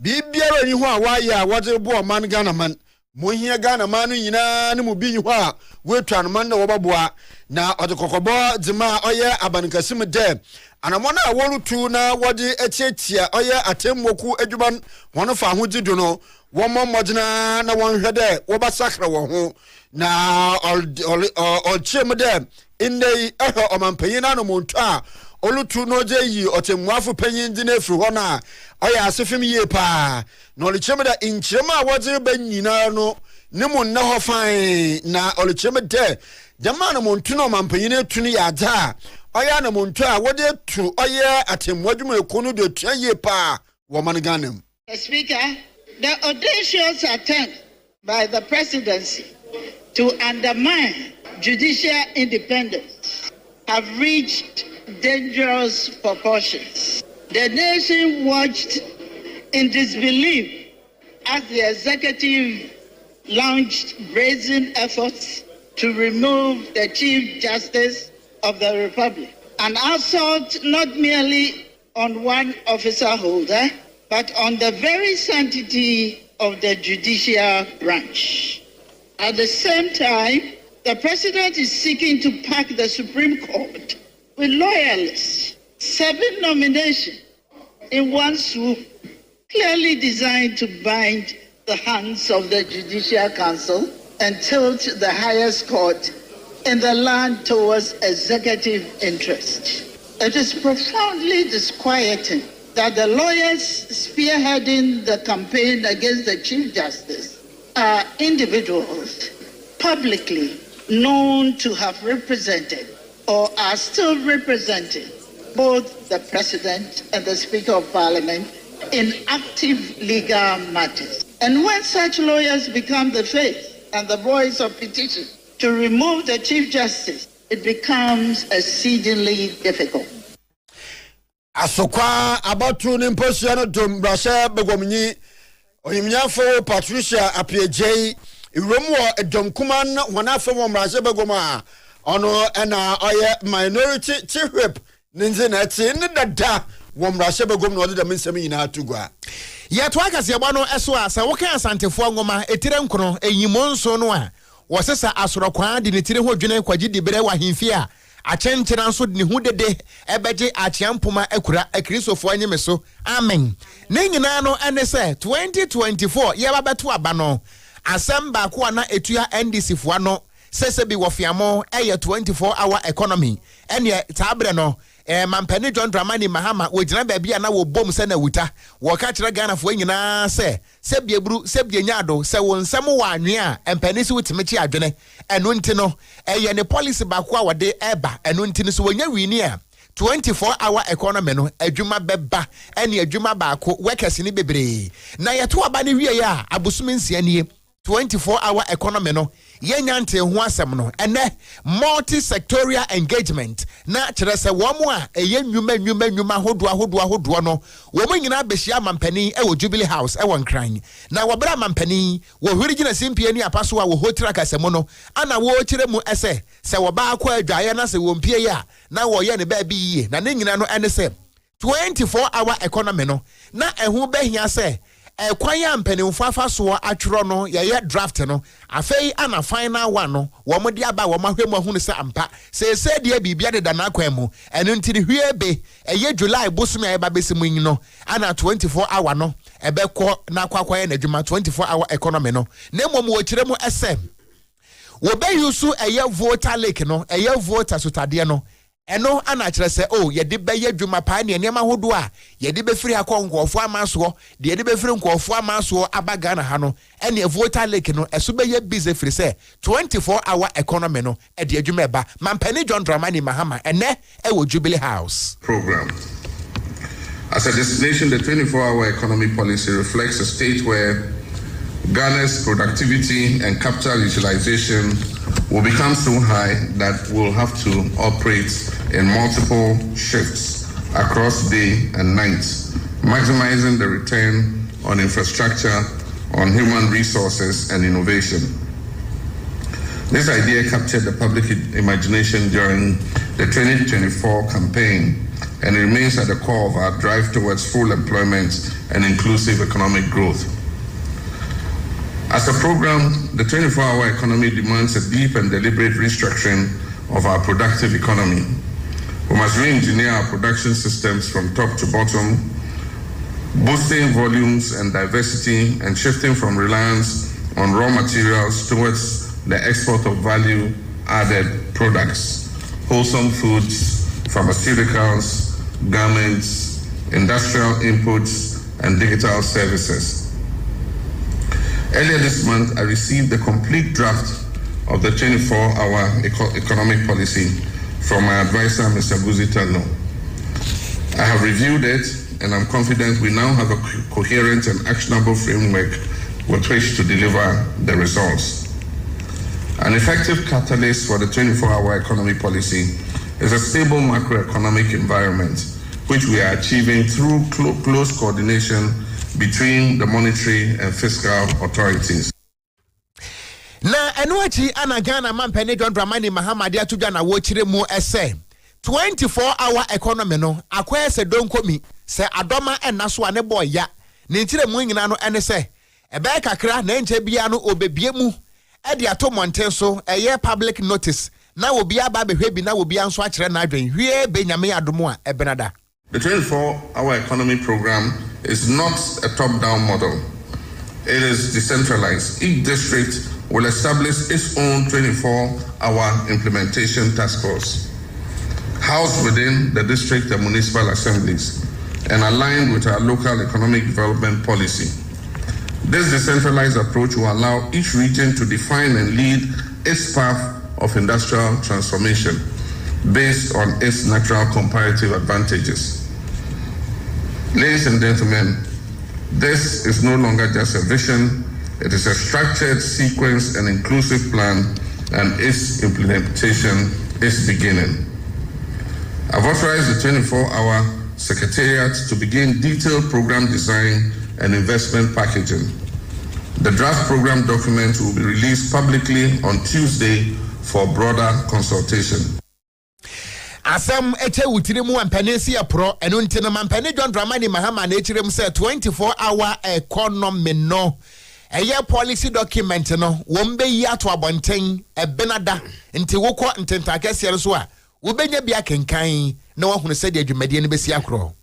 bibiara ni ho a waya wode bo man Ghana man mohia Ghana manu nyina ne mu bi ho a wetu man na wobaboa na odekokobo dzima oye abankasim de anamona awolutu na wode etiatia oye atemmoku adwuban wono fa ho gido no womo modena na wonhwe de wobasakra wo ho na ol chem de indei omampanyin na no montu a olutu no je yi otemmuafo panyin di na firi ho na oya asefim yie pa na olichem da inchirema wode ba nyina no ne munna ho fan na olichem de jama na montu no omampanyin atunu ya da oya na montu a wode tu oya atemmuadwuma ekonu de tua yie pa wo man Ghana. Speaker, the audacious attempt by the presidency to undermine judicial independence have reached dangerous proportions. The nation watched in disbelief as the executive launched brazen efforts to remove the Chief Justice of the Republic, an assault not merely on one officer holder, but on the very sanctity of the judicial branch. At the same time, the president is seeking to pack the Supreme Court with loyalists, 7 nominations in one swoop, clearly designed to bind the hands of the Judicial Council and tilt the highest court in the land towards executive interest. It is profoundly disquieting that the lawyers spearheading the campaign against the Chief Justice are individuals publicly known to have represented or are still representing both the President and the Speaker of Parliament in active legal matters. And when such lawyers become the face and the voice of petition to remove the Chief Justice, it becomes exceedingly difficult. Asokwa abatu ni mposiano dombrasha begomnyi oyimnyafo Patricia Apiejei iromu edomkuman wanafe momrasha begoma ono ena oye minority chief whip ninze na ti ne dada womrasha begom no de mensem nyina atugwa yeto akase yebano eso a se wokan asantefo ngoma etire nkono eyimonso no a wosesa asorokwa de ne tire ho dwene kwaji de bere wa himfi a achenchena nso de ne hu dede ebeje achiampoma akura akristofo anyemeso amen ne nyina no ene se 2024 yeba beto aba no asamba ko na etua NDC fo ano sese bi wofiamo eye 24-hour economy ene tabre no mampani John Dramani Mahama wojina baabi na wo bom se na wuta wo ka kire Ghana fo nyina se biebru se bienyado se wonsam wa anwe a empani se wutimechi adwene eno nti no eye ne policy ba ko a wode eba eno nti no so wonya wini a 24-hour economy no adwuma beba ene adwuma ba ko workers ni bebre na yeto aba ne wie ya abosum nsia nie 24-hour economy no yenyante ho asem no ene multi-sectorial engagement na kire se womo a eye nnwuma hodo no womo nyina behia mampani e wo Jubilee House e won kran na wobra mampani wo hwirigina simpie ni apaso a wo hotira kasemo no ana wo kire mu ese se wo ba akwa adwaye na se wo mpie ya na wo ye ne ba bi yie na ne nyina no ene se 24-hour economy no na ehu behia se kwan ya mpanimfo afaso atworo no ye draft no afei ana final one no wo mo de aba wo mahwemu ahunu se ampa se de bibia de dana kwan mu eno ntiri hwiebe eye July bosumi ayeba besimu yin no ana 24-hour no ebekọ na kwakwa na adwuma 24-hour economy no na mmom wo kire mu SM wo be yusu eye voter lake no eye voter sotade no eno ana kire se ye de be ye dwuma pa ne niam ahodo a ye de be firi akonkofo amaso de ye de be firi nkofo amaso abaga na ha no ene voter lake no eso be ye busy firi se 24-hour economy no e de adwuma eba mampani John Dramani Mahama ene e wo Jubilee House program. As a destination, the 24-hour economy policy reflects a state where Ghana's productivity and capital utilization will become so high that we'll have to operate in multiple shifts across day and night, maximizing the return on infrastructure, on human resources and innovation. This idea captured the public imagination during the 2024 campaign and remains at the core of our drive towards full employment and inclusive economic growth. As a program, the 24-hour economy demands a deep and deliberate restructuring of our productive economy. We must re-engineer our production systems from top to bottom, boosting volumes and diversity and shifting from reliance on raw materials towards the export of value-added products, wholesome foods, pharmaceuticals, garments, industrial inputs, and digital services. Earlier this month, I received the complete draft of the 24-hour economic policy from my advisor, Mr. Buzitano. I have reviewed it, and I'm confident we now have a coherent and actionable framework with which to deliver the results. An effective catalyst for the 24-hour economy policy is a stable macroeconomic environment, which we are achieving through close coordination between the monetary and fiscal authorities. Na enuachi anagana mampene John Dramani Mahamadi atuja na wochire mu ese 24-hour economy no akwa se donkomi se adoma enaso ane boy ya ne ntire mu nyina no ene se ebe kakra na enche bia no obebie mu e de ato monten so eye public notice na obi aba behwe bi na obi anso akire na adwen hwie benyame adomo a ebenada. The 24-hour economy program is not a top-down model. It is decentralized. Each district will establish its own 24-hour implementation task force, housed within the district and municipal assemblies, and aligned with our local economic development policy. This decentralized approach will allow each region to define and lead its path of industrial transformation based on its natural comparative advantages. Ladies and gentlemen, this is no longer just a vision, it is a structured, sequence, and inclusive plan, and its implementation is beginning. I've authorized the 24-hour Secretariat to begin detailed program design and investment packaging. The draft program document will be released publicly on Tuesday for broader consultation. Asam eche wutire mu ampanesi apro eno ntino mampane John Dramani Mahama na echire mu se 24-hour economy no eye policy document no wombe yi ato abonten ebenada nti wokọ ntentakese so a wobenya bia kenkan na wahunu se de adwumade ne besi akro.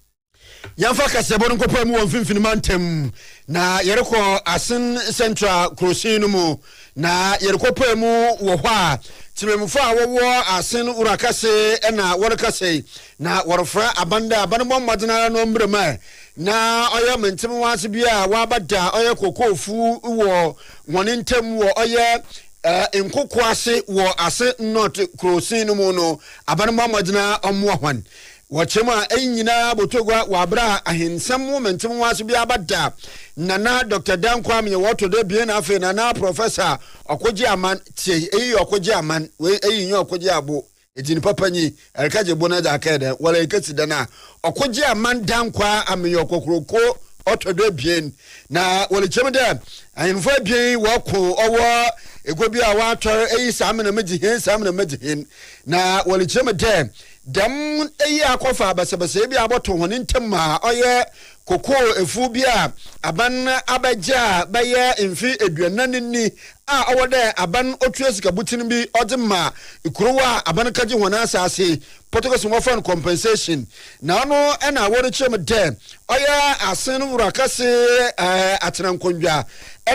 Yamfa kasebo no kopam won finfini mantem na yereko asen central crossing mu na yerekopam wo hɔ a timemfo a wowo asen urakase na workase na worfra abanda abanbɔ madena no mbrema na oya mentem wase bia wa bada oya kokofu wo wonentem wo oya enkokoase wo ase not crossing mu no abanbɔ madena omwo hwan Wachema enyina botogwa wabra ahensam momentum waso bia abada nana Dr. Dan Kwame woto de bie na afi nana Professor Okogyeaman tie Okogyeaman we eyinyo Okogyeabour ejini papanyi elkaje bona da kede wala ekati dana Okogyeaman Dan Kwa ameyo kokroko oto de bie na wale chema de ahemfo bie wako owo egobi a wato eyi samena mejihin na wale chema de Dam eyi akofa basabase bi aboto honin temma oye koko efu bi a aban abaja baye emfi eduananni a owode aban otuasika butin bi odema ikuruwa aban kaji hona asase potokos mofan compensation na no na wori chem de oye asen wurakase atenankondwa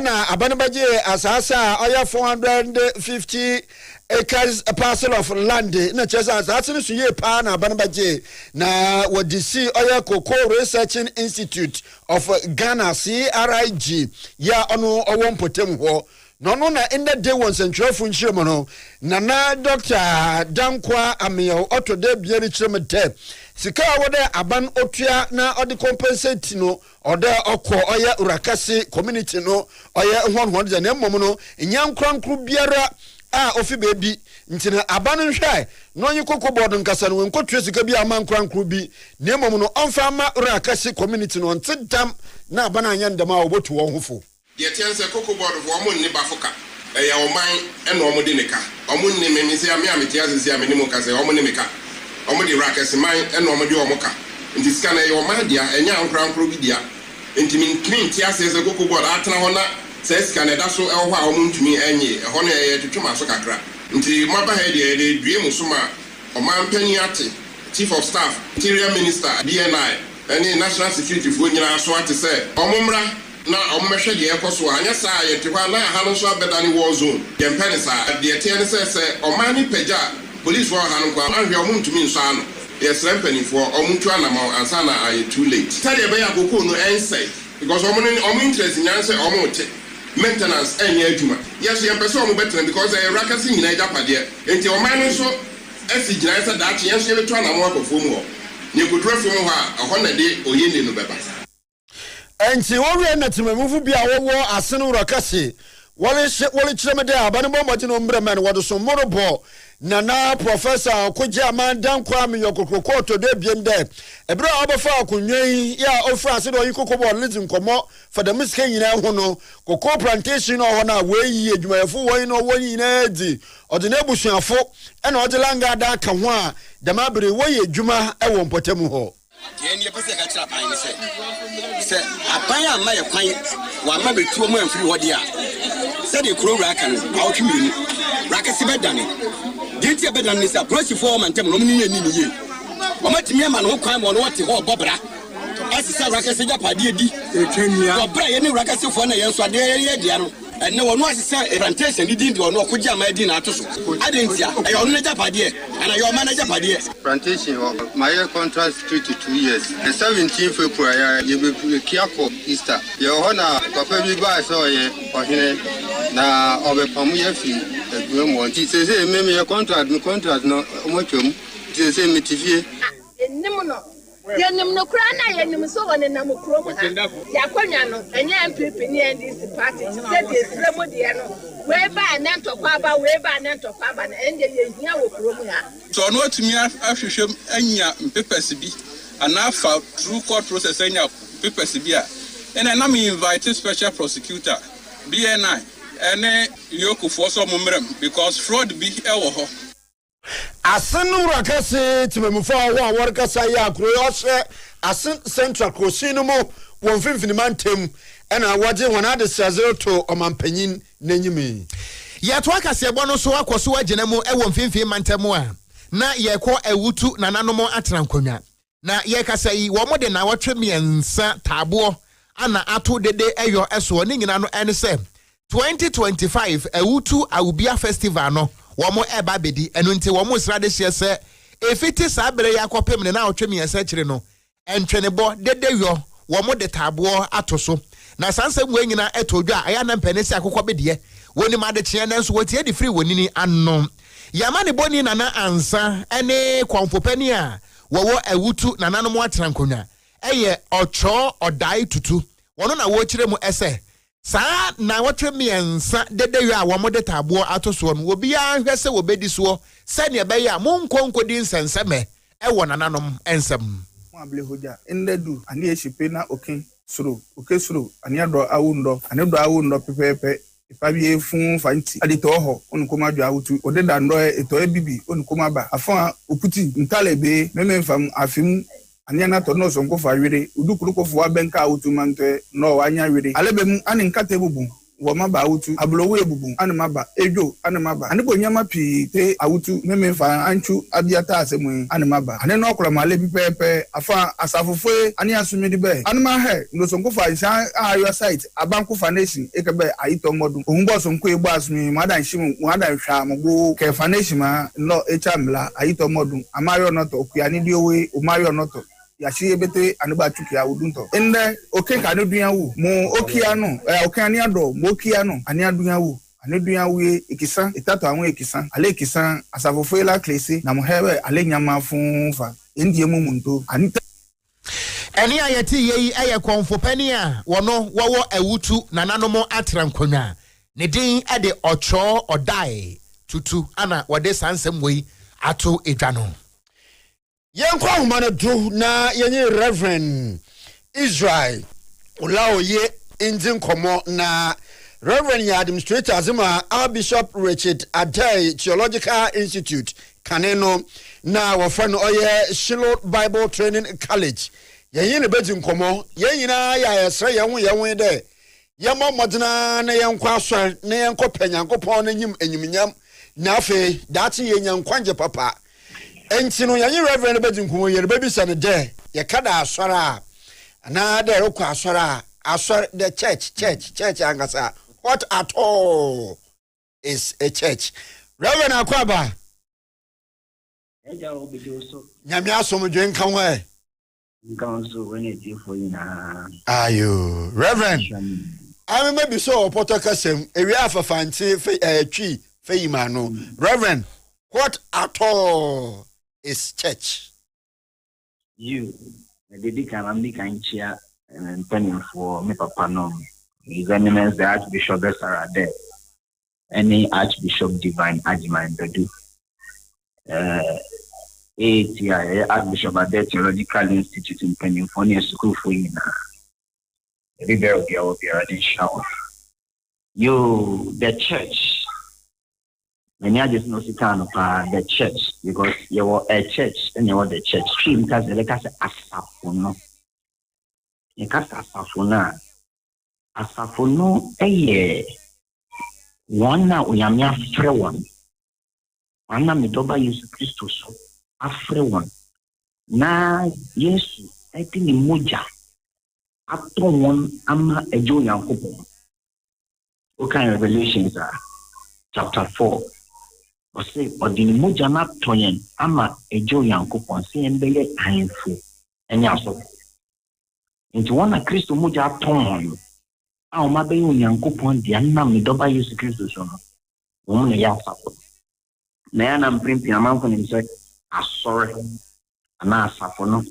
na aban baje asasa oye 450 acres a parcel of land na chesa asase su ye pa na aban baje na wodisi oye Cocoa Researching Institute of Ghana CRIG ya ono owo mpotem ho no na in the day once and twelve nchiremo no nana Dr. Dankwa Ameyo oto de biere chiremete sika wode aban otua na odi compensate no ode okọ oye urakasi community no oye hon de na mmom no nyankrankru biara a ofi bebi ntina aban nhwe no nyi koko board nkasa no nkotwe sika bi amankrankru bi na mmom no onfa ma urakasi community no ntedam na aban anya ndam a obotu won hofo ye tiense koko board fo omo nni bafoka ya oman ena omo de nika omo nni memisi ami ameti azisi ameni mo kase omo nni meka omo de urakasi man ena omo de omo ka nti sika na ye oman dia enya ankrankru bi dia nti min ti asese koko board atena ho na says Canada so how to me any honor to my soccer. Until Maba had a dream of Suma, or Man Peniati, Chief of Staff, Interior Minister, DNI, and National Security for Union Swat to say, Omumra. Now, I'm measured the Ecos one. Yes, I to Hanosha Bedani war zone. The Penisa at the Attorney says, Omani Peja, police war Hanukwa, and your moon to me, son. Yes, Rampany for Omutuanamo and Sana are too late. Tell you about Gokuno and say, because I'm interested in answer Omote. Maintenance and Yajuma. Yes, you are person better because they are racketing in a Japadia. And your man so, as the Janasa that yes, you return a more of more. You could refer her a 100 day or yen in November. And she already met him a movie be our war as Senu Rakasi. Wally Chemede, Abanabo Martin Umbreman, what is so monobo. Nana Professor Okogyeabour Okran Yokoko to de bien de. Ebra abafa kunye ya ofra se do yikokobo listen komo for the miskin nyina hono koko plantation ho na we yi adwumayefo won no won nyina di ode na busuafo e na ode langa da ka ho a de mabere we yi adwuma e wo mpotamu ho. Yen ye pese ka kira pan ni se apan ama ye kwan wa ma betuo mu amfiri hodi a se de kuro raka no awotwe ni raka se bedane dinti e bedane se approach for mantem no ni ni ye o matimi ama no kwan mo no wote ho bobra asisa raka se japade di etwania bobra ye ni raka se fo na ye so ade ye dia no and no one was plantation didn't or no Okogyeabour din atoso adentia e yo no japade and your manager pade plantation my contract 2 years and 17 February you be kiako Easter your honor papa bi ba so ye ohene na obepamu ye fi edumo nti say me your contract no omotwam ti say metifie ennim no yenim no kra na yenim so won na mokro mu ha yakonwa no enye MPP ni NDC party say dey fremo de no we ba na ntokwa ba we ba na ntokwa ba na enye ye hia wo kro mu ha so no atumi ahwehwem anya mpepesi bi ana fa through court process anya pepesi bi a and na me invite special prosecutor BNI ene yokufo so momrem because fraud bi e wo ho Asenu Rakasi Timemufo wa Warkasa ya Kroyose Asen Central Crosino mo won finfini mantem ena waje wanade sazero to omampanyin n'enyimi ya to akase no so akoso agene mu e won finfini mantem a na ye ko ewutu nananom atrankonwa na ye kasa yi wo mode na wotwe miensa tabo ana ato dede eyo eso ni nyina no ene se 2025 ewutu awubia festival no womo eba bedi enu nti womo srade hye se efiti sabere yakopem ne na otwemi yesa kire no entwenebo dedeyo womo de tabo atoso na sansem we nyina etodwa aya na mpene se akokọ bedie woni made kye na nso wotie de free wonini anno yama ne boni nana ansa ene kwamfopani a wowo ewutu nananom atrankonwa eye ocho odai tutu wono na wo kire mu ese sa na wotwe miensa dedeyo a womode tabo atoso no obi a hwese wobedi so se ne be ya monkonkodi nsenseme e wonananom ensem mo able hoja endedu ani ehyipe na okesuro ani ado awundo pepepe ipabi efun fanti adito ho onukom adwo awutu odeda ndo eto ebibi onukom aba afon oputi ntalebe mememfam afim anya na to no so nkofa wire udukuru kofu abenka awutu mante no wanya wire alebem ani nkata ebubu wo maba awutu ablowo ebubu ani maba ejo ani maba ani bonyama pi te awutu mememfa anchu abiata asemu ani maba ani no okra male bi pepe afa asafofo ani asumidi be ani ma he no so nkofa isa ayo site abanku foundation ekebe ayito modu ohunbo so nko egbo asumi madan shimu madan hwa mogbo ke foundation ma no echamla ayito modu amayo noto okuani diowe umayo noto yashi ebete anuba chuki awudunto ende okenka no duanwu mo okiano okani ado mo okiano ani aduanwu ani duanwu ekisa itato awon ekisa ale ekisa asafofo ela klese na mo hebe ale nyama funfa endie mumunto ani eni ayeti yi eye konfopani a wono wowo ewutu nananom atrankonwa ne din ede ocho odai tutu ana wode sansem wei ato edwano Yenkwa humana do na yenye Reverend Israel Olaoye injin komo na Reverend ya administrator azima our Bishop Richard Adai Theological Institute kaneno na wafano oye Shiloh Bible Training College yenye ne bedi komo yenyina ya yesre yenwo de Yama modena na yankwa asor na yanko penyankopon na nyim enyimnyam na afi daati yenyankwanje papa. Enti no yanyi reverend bedinkumo yereba bisa ne de ye kada asora na de rokwa asora asor the church angasa. What at all is a church? Reverend Akwaba. Nyame asomdwe nkan wa. Nkan so when it for you na. Ayo, Reverend. I maybe so potokasem ewi afafanti twi feyima no. Reverend, what at all is church? You, the big can cheer and penny for me papa no. His eminence the Archbishop are there. Any Archbishop Divine Ajiman Bedu. Archbishop at the Theological Institute in Pennyphone School for you now. The river of your shower. You, the church. Many others know the church because you were a church and you were the church. Because the Lekasa Asafuno. You cast Asafuna. Asafuno, one now we are mere free one. One now Midoba Yesu Christus. Afre one. Na Yesu eti ni moja. Ato one ama ejo yankopo. Okay, Revelations chapter 4. Ose odini moja na toyen ama ejo yankopo se embele ainfu. Enya so. Nti wana Kristo moja aton. A oma be yankopo dia na Midoba Yesu Christus no. Wo ne ya sapo. Na ya na mprimpi amanfo ni se asore ana asafo no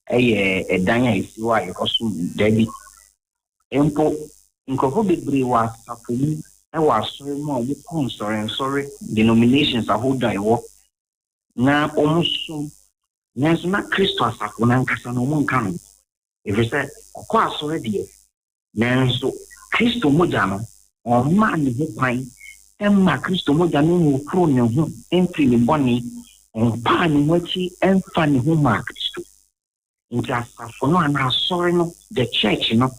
edan a isiwa yekoso dabi empo nkofo bebre wa asafo ni wa asore mo omo konsore denominations ahoda ewo na omuso nanso na Kristo asafo na nkasa no mo nka no efese ko asore de nanso Kristo moja no o ma ne ho kwan emma Kristo moja no ho kro ne ho entry ne boni pa ni wachi emfa ne ho ma Kristo nti asafo no ana asore no the church no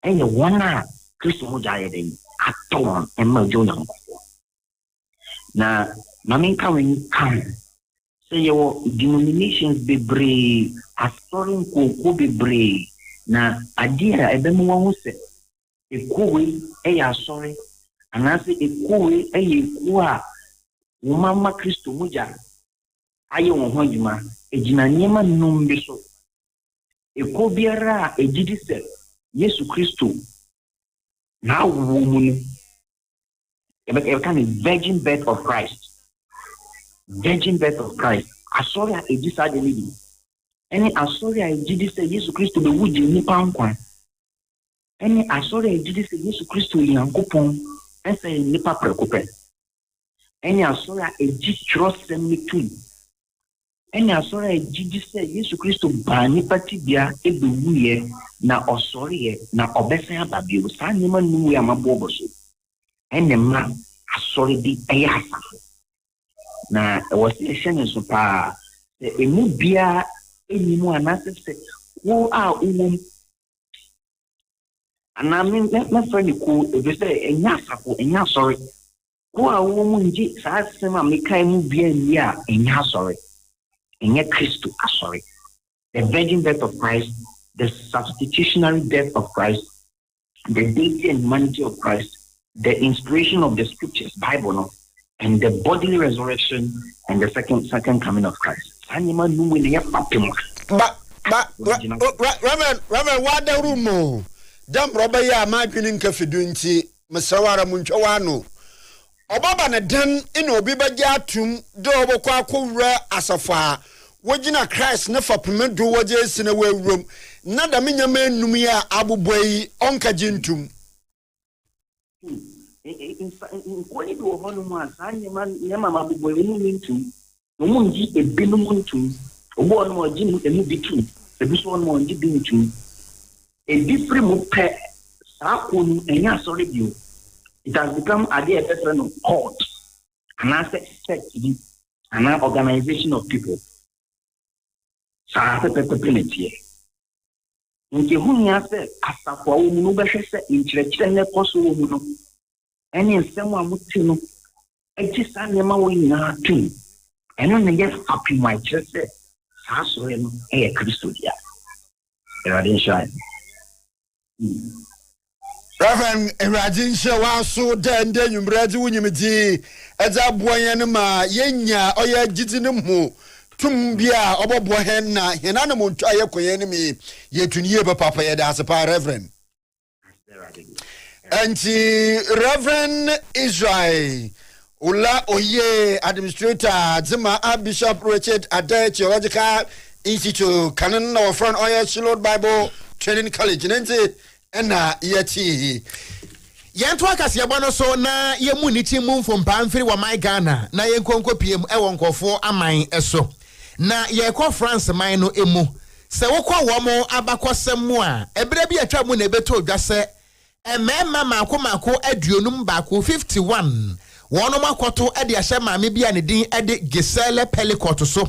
ene wana Kristo moja ye den aton emma jona nko na minka wen kan say your denominations bebre asore nko bebre na adia ebemu wo se ekowe asore anase ekowe eku a wo mama Kristo moja aye won ho adwuma ejina niema numbe so eko biara ejidi se Yesu Kristo na wo mu no e kan virgin birth of Christ asori a ejisa de ni any asori a ejidi se Yesu Kristo be wuji nipa nkwan any asori a ejidi se Yesu Kristo yankopon ese nipa prekope any asori a ejidi trust them me Eni asore ejiji se Yesu Kristo ba nipa tibia ebewuye na osore na obese ababio sa nyema nu ya mabobo so ene ma asore di eya asafo na wose ehene so pa emu bia enimu anase se wo a uwum anami na friend ko ebese enya asafo enya asore wo a uwum nji sa asema mekai mu bia ni a enya asore Enye Christo, sorry. The virgin birth of Christ, the substitutionary death of Christ, the deity and humanity of Christ, the inspiration of the scriptures, Bible, no? And the bodily resurrection and the second coming of Christ. Reverend, what the room? Damn, Robert, ya my pinning confidence, Masawara Munchawano. Obaba na den ina obi bagia tum do obokwa akowura asafa wogina Christ na fapemedo woje sine wewrum na da menyama enum ya aboboi onka jintum kwani do hono mu asanye man nyama maboboi mu mintum mu nji ebinu muntum obo ono mo ji mu emu bitu ebiso ono mo nji bintum ebifri mu pe sa konu enya sori bio. It has become a dear person of court, an organization of people. So I have a Nti hunya se asafo wo mu no behwe se nkyerɛkyerɛ ne koso wo mu no ɛne nsɛm a muti no ɛti sa nneɛma wo nyinaa twin ɛno ne yɛ happy my kyerɛ sɛ saa sɔre no ɛyɛ Kristo dia ɛwade nhyɛ Reverend Erajin Shewa so den nyumradi wunyimdi ɛdza boyen no ma yenya ɔyɛ gidi no mu tumbia ɔbɔbɔ hen na hena no muntu ayekoyen no mi yetuniye ba papa yɛ da asepa Reverend anti Reverend Israel Ula Oye Administrator Zima Bishop Richard Adair Theological Institute Canon of Front Oye Shiloh Bible Training College nti ena yeti Yentu akasi yabano so na yemu niti mumfo mpamfiri wa my Ghana na yenkonko piem ewo nkofo aman eso na yekɔ France man no emu se wokɔ wo mo abakɔsɛm mu a ebere bi atwa mu na ebeto odwase emema mako aduonum baako 51 wono makoto ede ahye maame bia ne din ede Gesele Pelicot so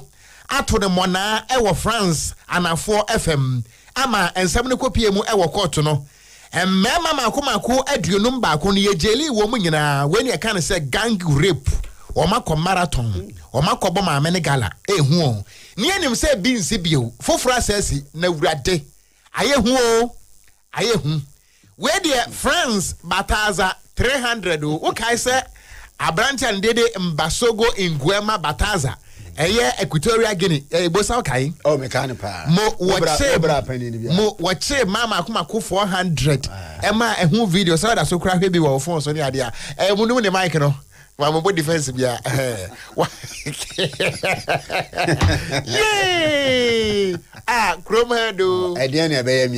ato ne mona ewo France anafo FM ama ensem ne kopie mu ewo court no emema mako aduonum baako no yejeli wo mu nyina weni e kan se gang rape o makọ marathon o makọ bọ maame ne gala ehu o ni enim se bi nsi bio foforo asasi na wurade ayehu we dey France Bataza 300 o kai se Abranti and Dede Mbasogo in Guema Bataza. Equatorial Guinea. Bosa kai. Oh, mechanipa. Mo wache mama kuma ku 400. Emma a who video so that so crack baby wa phone so ni adia. Munu ne mic no. Wa mo defense bia. Yay! Chrome head do. Edia na be yem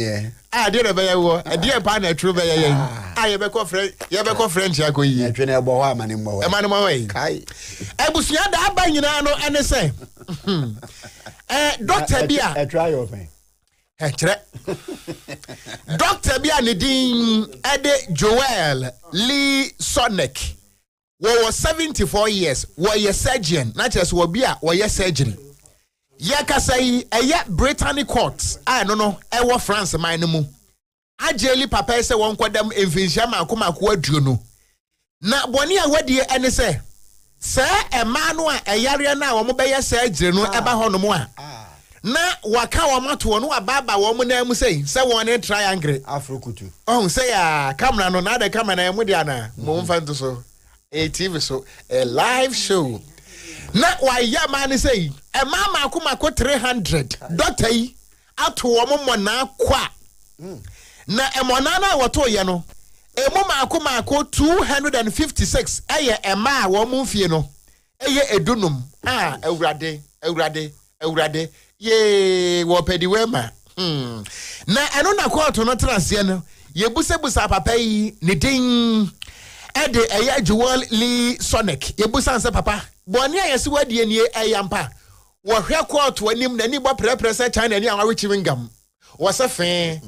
dey na be wo. Edia pa na true be yen. You be call French akoyi. Etwe na ebo ho amane mo. Emane mo we. Kai. Ebusua da aba nyina no ene se. Doctor bia. Try your thing. Doctor bia ne din Ede Joel Lee Sonek. We was 74 years. We surgeon. Not just we bia we surgery. Yakasai Britannic courts. No. Ewa France man no mu. Ajeli papa se won kwadam emfinhia makoma ko aduo na boni a wadie ene se ema no a eyare na wo mo beye surgery no eba ho no mo a na waka wo mato no ababa wo mo na mu se won ne triangle afrokutu say ya camera no na the camera na mu dia na mo mfa nto so TV so a live show na wa ya man say ema makoma ko 300 doctor yi ato wo mo na kwa na emonana wato ye no emu mako 256 eye ema wo mu fie no eye edunum awurade ye wo pedi wema na eno na court no transe no ye busebusa papa yi ne din ede eye Joel Lee Sonic ye busa nse papa boni ayese wadie nie eyampa wo hwe court wanim na ni bo preprese China ni anwa chewing gum was a fan.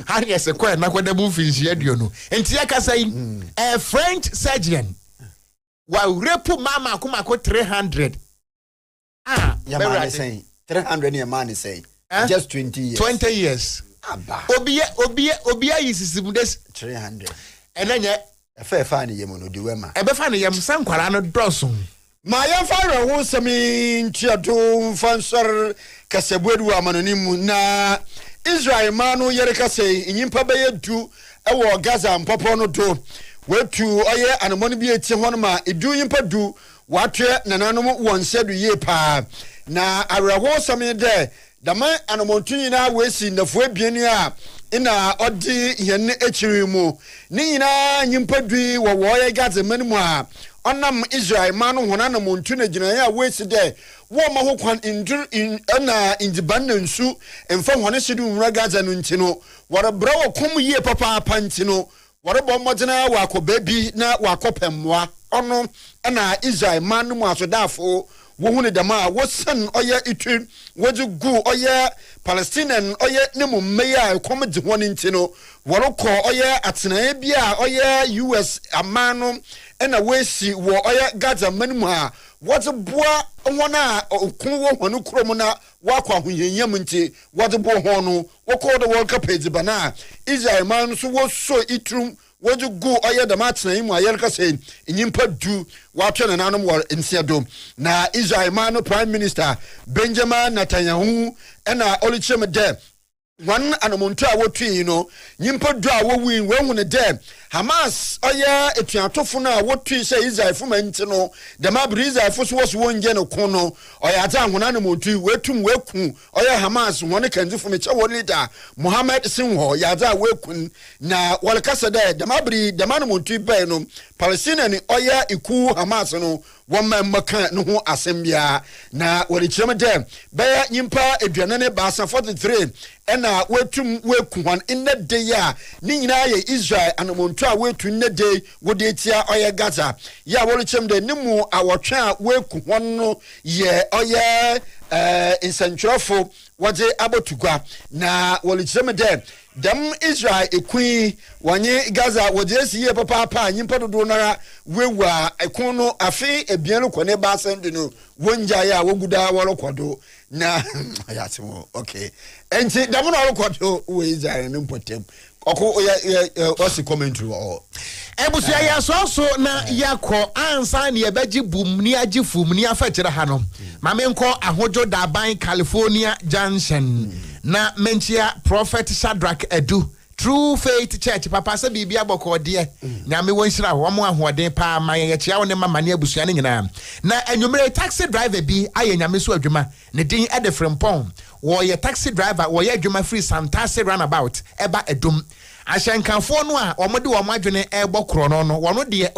How yes, a quite not what the movie is yet, you know. And Tiaka say, a French surgeon. While repu mama kuma ko 300. Your man is saying 300 your man is saying just 20 years. 20 years. Obia is 300. And then a fair fine yemono do wema. A befani yam some quarano drosum. My father was a mean Chiato Fansar Kasebwedu Amanonimu na Israel Manu Yereka say in Yimpabe to our Gaza and Papono to where to Oye and Money be a Timonama, it do Yimpadu, Water Nanano one said ye pa. Na Arawo Sami there, the man and Montunina was in the Fuebiania in a Odi Yen Echirimu, Nina Yimpadu, or Warrior Gaza Menua. Onam Israel manu honana montune gina ya wesi de wo ma ho kwan in na independent nsu emfa hone hyedu mragaza no ntino wore bra wo kom yie papa pantino wore bo modena wa akobabi na wa akopemmoa ono na Israel manu mu asodafo wo hu ne dama wo sen oye itu woju gu oye Palestinian oye ne mu meya kom de hone ntino wore ko oye atena bia oye US amano ena wesi wo oya Gaza manimu a what's a boa one kun wonu krom na wakwa hoyenya munti what's a boa hono wo call the World Cup page bana Israel man so wo so itrum wo ju go oye the match na imu ayelka say nyimpa du watwe na nanom war insiadom na Israel man Prime Minister Benjamin Netanyahu na Olichem de one anomonto a wotui no nyimpa du a wo win we hu ne de Hamas oya etuatofo na wotui say Israel fo manti no de mabri Israel fo so wo nge no ko no oya ata hona no montu wetum weku oya Hamas woni kanzifo me che wo leader Mohammed Sinho ya za wekun na wal kasa de mabri de man montu be no Palestine ni oya iku Hamas no wọ́n maka no ho asembia na wori kyerem de baya nyimpa aduane ne baasa 43 ena wetum weku hon in the day ya ni nyina ye Israel anomonto a wetu in the day wode tia oye Gaza ya wori kyerem de nimu awotwe a weku hon no ye oye insantrofo wode abotugwa na wori kyerem de dam Israel ekui wanye Gaza wode asiye papa nyimpa dodo nara wewa ekun no afi ebian ko ne ba send no wonja ya woguda worokodo na ayatimo okay enti dam no worokodo we Israel no potem oko osi commentary o ebusia ya so na yakọ ansa na yebeji bum ni agifum ni afakire ha no mamenko ahojo daban California Junction na menchia Prophet Shadrach Edu True Faith Church papa se bibia boko de nyame wonhira wo mo ahoden pa maye chia wo ne mama ne abusua ne nyina na enwumere taxi driver bi aye nyame so adwuma ne din ede frempon wo ye taxi driver wo ye adwuma free Santase runabout eba edum ahyankanfo no a omode wo madwene ebokro no wono de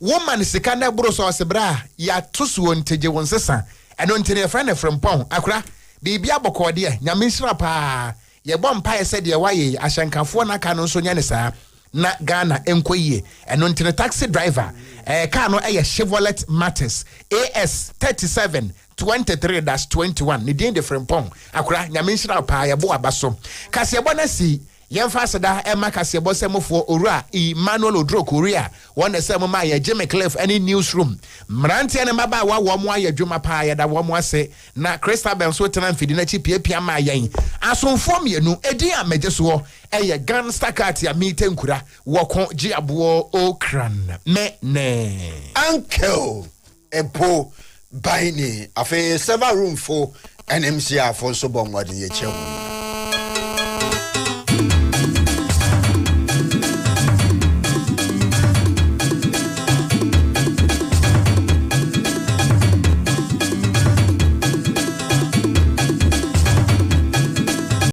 woman sika na buru so sebra ya tosuo nteje wonsesa eno ntene friend frempon akura bibia boko de nyame nhira pa ye bom pa ese de waye ahyankafo na ka no so nya ne saa na Ghana enkoyie eno ntene taxi driver car no Chevrolet Matis AS 37 23-21 ni din de frempon akura nyame nhira pa ye bo abaso KaseƐ na si yemfa seda ema KaseƐ semofo owura Emmanuel Odro Korea won se mama ye Jimmy Cliff any newsroom mrantie ne maba wa wo mo ayadwuma pa ya da wo mo ase na Crystal Ben so tena mfidi na chi pia ma yen asonfo mienu edi ameje so eye gangster cat ya mitenkura wo Okogyeabour Okran me ne uncle epo baini afi server room for NMC for so bon wadi ye chewu